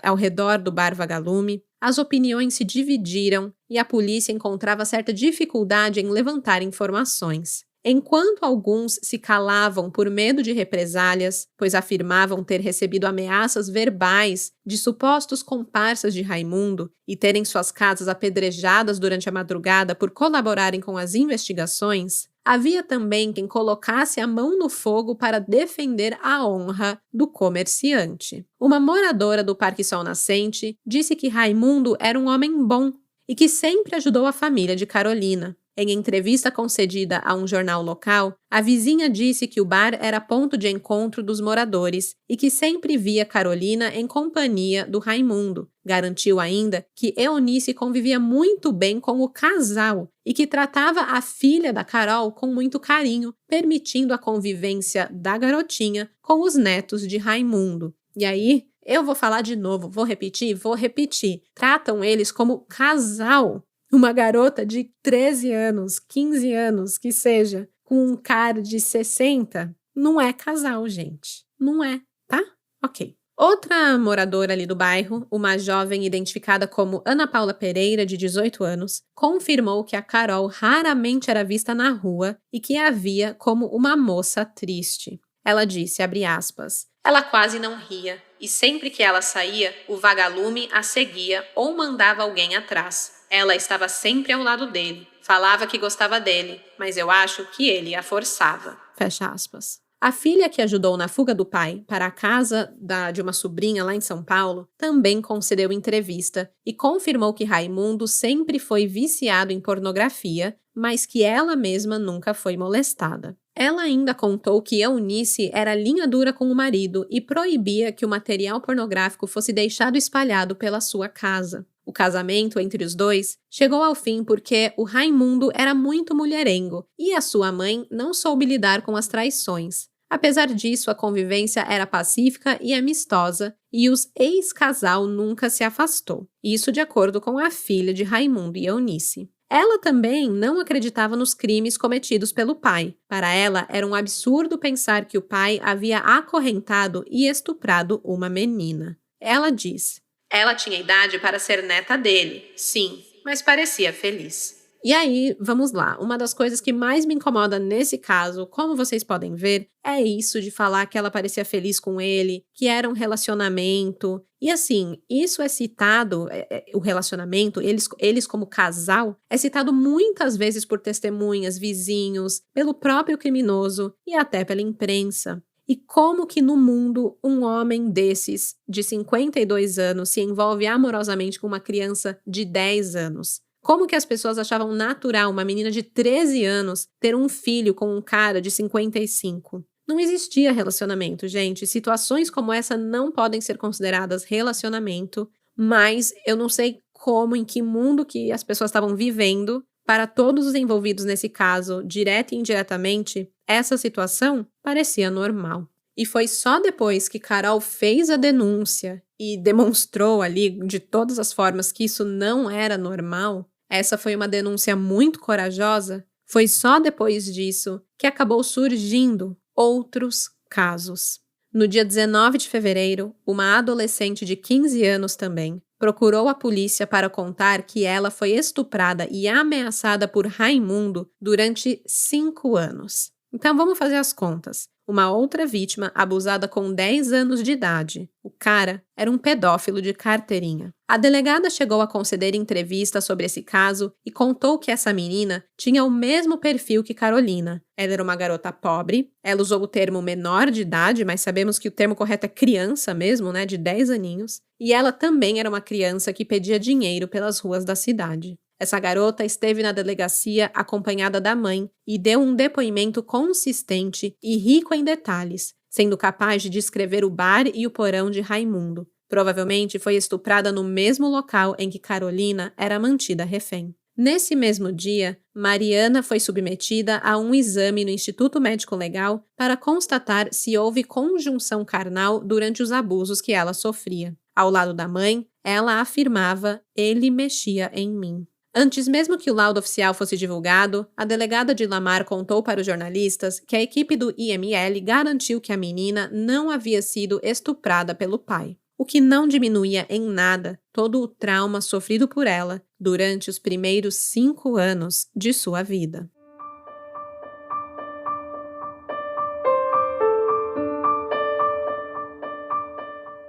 ao redor do bar Vagalume, as opiniões se dividiram e a polícia encontrava certa dificuldade em levantar informações. Enquanto alguns se calavam por medo de represálias, pois afirmavam ter recebido ameaças verbais de supostos comparsas de Raimundo e terem suas casas apedrejadas durante a madrugada por colaborarem com as investigações, havia também quem colocasse a mão no fogo para defender a honra do comerciante. Uma moradora do Parque Sol Nascente disse que Raimundo era um homem bom e que sempre ajudou a família de Carolina. Em entrevista concedida a um jornal local, a vizinha disse que o bar era ponto de encontro dos moradores e que sempre via Carolina em companhia do Raimundo. Garantiu ainda que Eunice convivia muito bem com o casal e que tratava a filha da Carol com muito carinho, permitindo a convivência da garotinha com os netos de Raimundo. E aí, eu vou falar de novo, vou repetir. Tratam eles como casal. Uma garota de 13 anos, 15 anos, que seja, com um cara de 60, não é casal, gente. Não é, tá? Ok. Outra moradora ali do bairro, uma jovem identificada como Ana Paula Pereira, de 18 anos, confirmou que a Carol raramente era vista na rua e que a via como uma moça triste. Ela disse, abre aspas, ela quase não ria e sempre que ela saía, o vagalume a seguia ou mandava alguém atrás. Ela estava sempre ao lado dele, falava que gostava dele, mas eu acho que ele a forçava. Fecha aspas. A filha que ajudou na fuga do pai para a casa de uma sobrinha lá em São Paulo também concedeu entrevista e confirmou que Raimundo sempre foi viciado em pornografia, mas que ela mesma nunca foi molestada. Ela ainda contou que Eunice era linha dura com o marido e proibia que o material pornográfico fosse deixado espalhado pela sua casa. O casamento entre os dois chegou ao fim porque o Raimundo era muito mulherengo e a sua mãe não soube lidar com as traições. Apesar disso, a convivência era pacífica e amistosa e os ex-casal nunca se afastou. Isso de acordo com a filha de Raimundo e Eunice. Ela também não acreditava nos crimes cometidos pelo pai. Para ela, era um absurdo pensar que o pai havia acorrentado e estuprado uma menina. Ela diz, ela tinha idade para ser neta dele, sim, mas parecia feliz. E aí, vamos lá, uma das coisas que mais me incomoda nesse caso, como vocês podem ver, é isso de falar que ela parecia feliz com ele, que era um relacionamento. E assim, isso é citado, o relacionamento, eles como casal, é citado muitas vezes por testemunhas, vizinhos, pelo próprio criminoso e até pela imprensa. E como que no mundo um homem desses, de 52 anos, se envolve amorosamente com uma criança de 10 anos? Como que as pessoas achavam natural uma menina de 13 anos ter um filho com um cara de 55? Não existia relacionamento, gente. Situações como essa não podem ser consideradas relacionamento, mas eu não sei como, em que mundo que as pessoas estavam vivendo. Para todos os envolvidos nesse caso, direta e indiretamente, essa situação parecia normal. E foi só depois que Carol fez a denúncia e demonstrou ali de todas as formas que isso não era normal, essa foi uma denúncia muito corajosa, foi só depois disso que acabou surgindo outros casos. No dia 19 de fevereiro, uma adolescente de 15 anos também procurou a polícia para contar que ela foi estuprada e ameaçada por Raimundo durante 5 anos. Então vamos fazer as contas. Uma outra vítima abusada com 10 anos de idade. O cara era um pedófilo de carteirinha. A delegada chegou a conceder entrevista sobre esse caso e contou que essa menina tinha o mesmo perfil que Carolina. Ela era uma garota pobre, ela usou o termo menor de idade, mas sabemos que o termo correto é criança mesmo, né, de 10 aninhos. E ela também era uma criança que pedia dinheiro pelas ruas da cidade. Essa garota esteve na delegacia acompanhada da mãe e deu um depoimento consistente e rico em detalhes, sendo capaz de descrever o bar e o porão de Raimundo. Provavelmente foi estuprada no mesmo local em que Carolina era mantida refém. Nesse mesmo dia, Mariana foi submetida a um exame no Instituto Médico Legal para constatar se houve conjunção carnal durante os abusos que ela sofria. Ao lado da mãe, ela afirmava: "Ele mexia em mim". Antes mesmo que o laudo oficial fosse divulgado, a delegada de Lamar contou para os jornalistas que a equipe do IML garantiu que a menina não havia sido estuprada pelo pai, o que não diminuía em nada todo o trauma sofrido por ela durante os primeiros 5 anos de sua vida.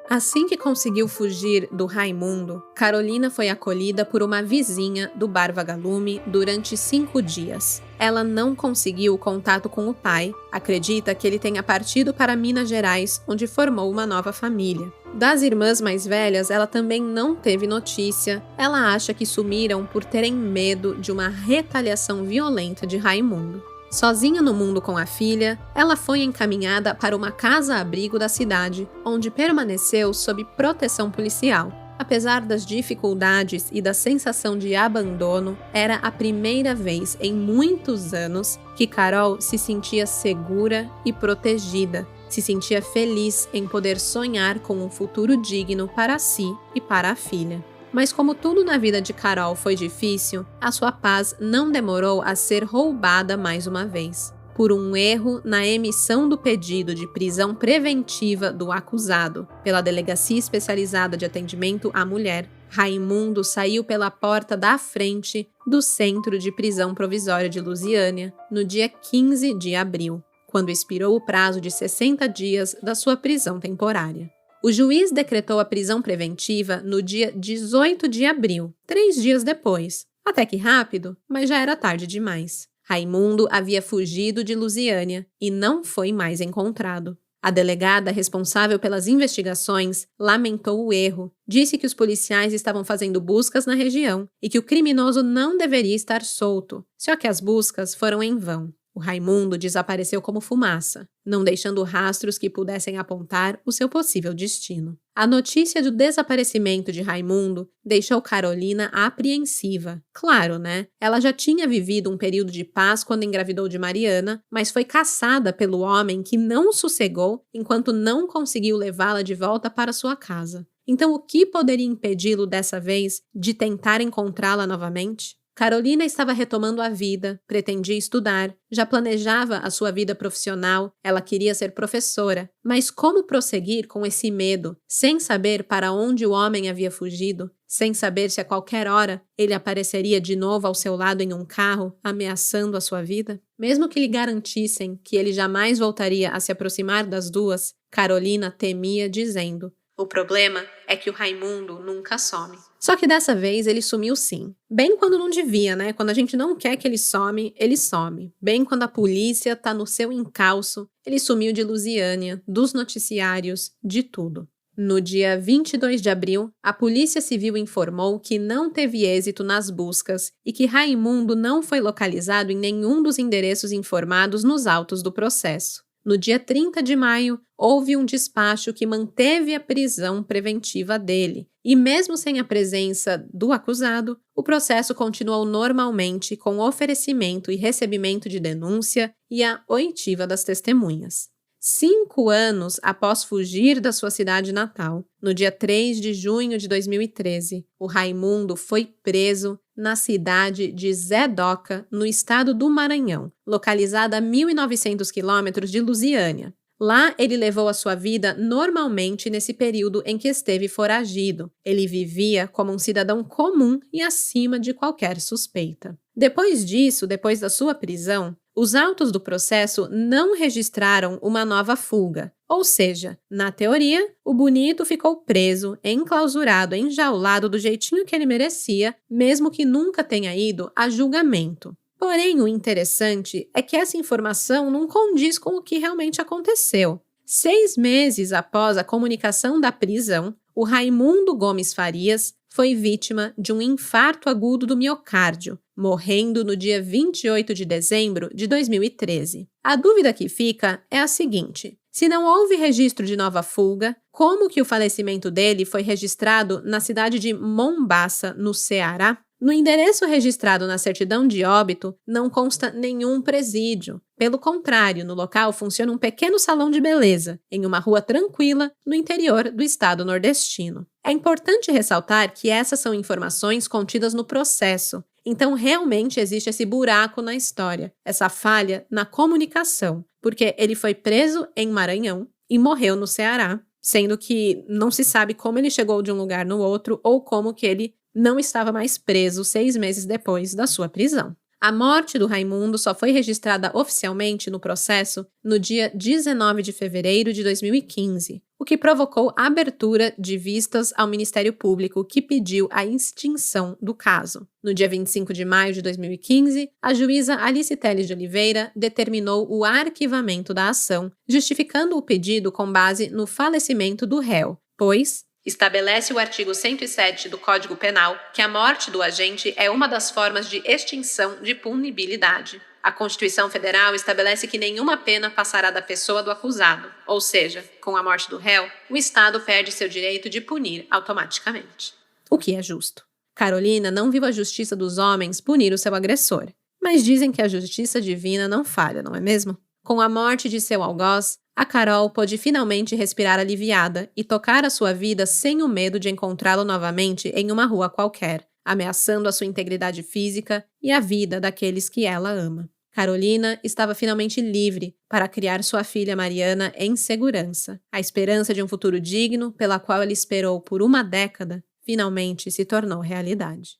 Assim que conseguiu fugir do Raimundo, Carolina foi acolhida por uma vizinha do Bar Vagalume durante 5 dias. Ela não conseguiu contato com o pai, acredita que ele tenha partido para Minas Gerais, onde formou uma nova família. Das irmãs mais velhas, ela também não teve notícia. Ela acha que sumiram por terem medo de uma retaliação violenta de Raimundo. Sozinha no mundo com a filha, ela foi encaminhada para uma casa-abrigo da cidade, onde permaneceu sob proteção policial. Apesar das dificuldades e da sensação de abandono, era a primeira vez em muitos anos que Carol se sentia segura e protegida. Se sentia feliz em poder sonhar com um futuro digno para si e para a filha. Mas como tudo na vida de Carol foi difícil, a sua paz não demorou a ser roubada mais uma vez. Por um erro na emissão do pedido de prisão preventiva do acusado pela Delegacia Especializada de Atendimento à Mulher, Raimundo saiu pela porta da frente do Centro de Prisão Provisória de Lusiânia no dia 15 de abril, quando expirou o prazo de 60 dias da sua prisão temporária. O juiz decretou a prisão preventiva no dia 18 de abril, 3 dias depois. Até que rápido, mas já era tarde demais. Raimundo havia fugido de Lusiânia e não foi mais encontrado. A delegada responsável pelas investigações lamentou o erro, disse que os policiais estavam fazendo buscas na região e que o criminoso não deveria estar solto, só que as buscas foram em vão. O Raimundo desapareceu como fumaça, não deixando rastros que pudessem apontar o seu possível destino. A notícia do desaparecimento de Raimundo deixou Carolina apreensiva. Claro, né? Ela já tinha vivido um período de paz quando engravidou de Mariana, mas foi caçada pelo homem que não sossegou enquanto não conseguiu levá-la de volta para sua casa. Então, o que poderia impedi-lo dessa vez de tentar encontrá-la novamente? Carolina estava retomando a vida, pretendia estudar, já planejava a sua vida profissional, ela queria ser professora. Mas como prosseguir com esse medo, sem saber para onde o homem havia fugido, sem saber se a qualquer hora ele apareceria de novo ao seu lado em um carro, ameaçando a sua vida? Mesmo que lhe garantissem que ele jamais voltaria a se aproximar das duas, Carolina temia, dizendo: "O problema é que o Raimundo nunca some." Só que dessa vez ele sumiu sim. Bem quando não devia, né? Quando a gente não quer que ele some, ele some. Bem quando a polícia tá no seu encalço, ele sumiu de Lusiânia, dos noticiários, de tudo. No dia 22 de abril, a Polícia Civil informou que não teve êxito nas buscas e que Raimundo não foi localizado em nenhum dos endereços informados nos autos do processo. No dia 30 de maio, houve um despacho que manteve a prisão preventiva dele. E mesmo sem a presença do acusado, o processo continuou normalmente com oferecimento e recebimento de denúncia e a oitiva das testemunhas. 5 anos após fugir da sua cidade natal, no dia 3 de junho de 2013, o Raimundo foi preso na cidade de Zé Doca, no estado do Maranhão, localizada a 1.900 quilômetros de Lusiânia. Lá, ele levou a sua vida normalmente nesse período em que esteve foragido. Ele vivia como um cidadão comum e acima de qualquer suspeita. Depois disso, depois da sua prisão, os autos do processo não registraram uma nova fuga. Ou seja, na teoria, o bonito ficou preso, enclausurado, enjaulado do jeitinho que ele merecia, mesmo que nunca tenha ido a julgamento. Porém, o interessante é que essa informação não condiz com o que realmente aconteceu. 6 meses após a comunicação da prisão, o Raimundo Gomes Farias foi vítima de um infarto agudo do miocárdio, morrendo no dia 28 de dezembro de 2013. A dúvida que fica é a seguinte: se não houve registro de nova fuga, como que o falecimento dele foi registrado na cidade de Mombaça, no Ceará? No endereço registrado na certidão de óbito, não consta nenhum presídio. Pelo contrário, no local funciona um pequeno salão de beleza, em uma rua tranquila, no interior do estado nordestino. É importante ressaltar que essas são informações contidas no processo, então realmente existe esse buraco na história, essa falha na comunicação, porque ele foi preso em Maranhão e morreu no Ceará, sendo que não se sabe como ele chegou de um lugar no outro ou como que ele não estava mais preso 6 meses depois da sua prisão. A morte do Raimundo só foi registrada oficialmente no processo no dia 19 de fevereiro de 2015, o que provocou a abertura de vistas ao Ministério Público, que pediu a extinção do caso. No dia 25 de maio de 2015, a juíza Alice Telles de Oliveira determinou o arquivamento da ação, justificando o pedido com base no falecimento do réu, pois estabelece o artigo 107 do Código Penal que a morte do agente é uma das formas de extinção de punibilidade. A Constituição Federal estabelece que nenhuma pena passará da pessoa do acusado, ou seja, com a morte do réu, o Estado perde seu direito de punir automaticamente. O que é justo. Carolina não viu a justiça dos homens punir o seu agressor, mas dizem que a justiça divina não falha, não é mesmo? Com a morte de seu algoz, a Carol pôde finalmente respirar aliviada e tocar a sua vida sem o medo de encontrá-lo novamente em uma rua qualquer, ameaçando a sua integridade física e a vida daqueles que ela ama. Carolina estava finalmente livre para criar sua filha Mariana em segurança. A esperança de um futuro digno, pela qual ela esperou por uma década, finalmente se tornou realidade.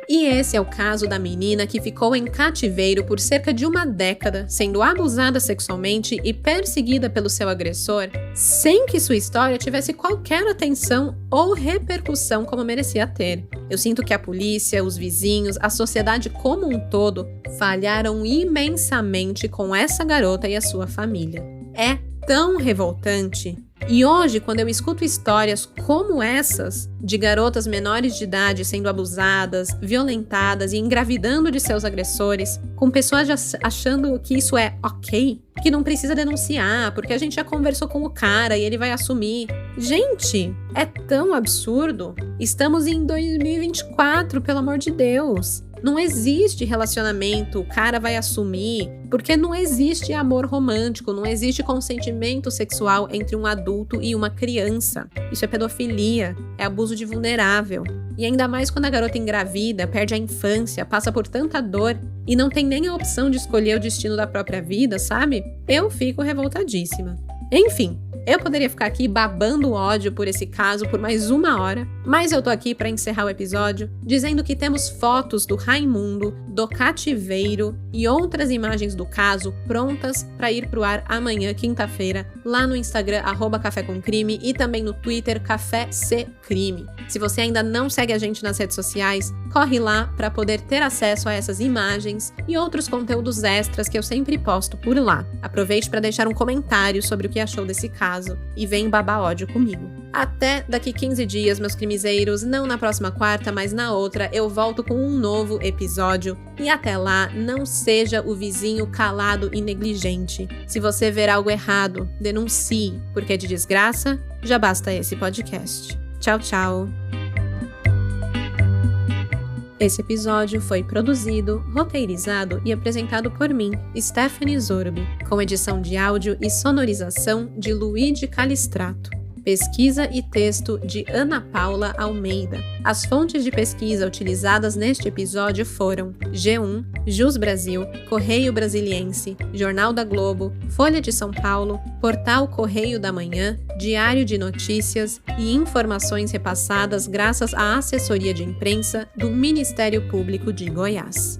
E esse é o caso da menina que ficou em cativeiro por cerca de uma década, sendo abusada sexualmente e perseguida pelo seu agressor, sem que sua história tivesse qualquer atenção ou repercussão como merecia ter. Eu sinto que a polícia, os vizinhos, a sociedade como um todo falharam imensamente com essa garota e a sua família. É tão revoltante. E hoje, quando eu escuto histórias como essas, de garotas menores de idade sendo abusadas, violentadas e engravidando de seus agressores, com pessoas achando que isso é ok, que não precisa denunciar, porque a gente já conversou com o cara e ele vai assumir. Gente, é tão absurdo. Estamos em 2024, pelo amor de Deus. Não existe relacionamento, o cara vai assumir, porque não existe amor romântico, não existe consentimento sexual entre um adulto e uma criança. Isso é pedofilia, é abuso de vulnerável. E ainda mais quando a garota engravida, perde a infância, passa por tanta dor e não tem nem a opção de escolher o destino da própria vida, sabe? Eu fico revoltadíssima. Enfim, eu poderia ficar aqui babando ódio por esse caso por mais 1 hora, mas eu tô aqui para encerrar o episódio dizendo que temos fotos do Raimundo, do cativeiro e outras imagens do caso prontas para ir pro ar amanhã, quinta-feira, lá no Instagram @Café com Crime e também no Twitter Café C Crime. Se você ainda não segue a gente nas redes sociais, corre lá para poder ter acesso a essas imagens e outros conteúdos extras que eu sempre posto por lá. Aproveite para deixar um comentário sobre o que achou desse caso e vem babar ódio comigo. Até daqui 15 dias, meus crimezeiros, não na próxima quarta, mas na outra, eu volto com um novo episódio. E até lá, não seja o vizinho calado e negligente. Se você ver algo errado, denuncie, porque de desgraça já basta esse podcast. Tchau, tchau! Esse episódio foi produzido, roteirizado e apresentado por mim, Stephanie Zorbi, com edição de áudio e sonorização de Luigi Calistrato. Pesquisa e texto de Ana Paula Almeida. As fontes de pesquisa utilizadas neste episódio foram G1, Jus Brasil, Correio Brasiliense, Jornal da Globo, Folha de São Paulo, Portal Correio da Manhã, Diário de Notícias e informações repassadas graças à assessoria de imprensa do Ministério Público de Goiás.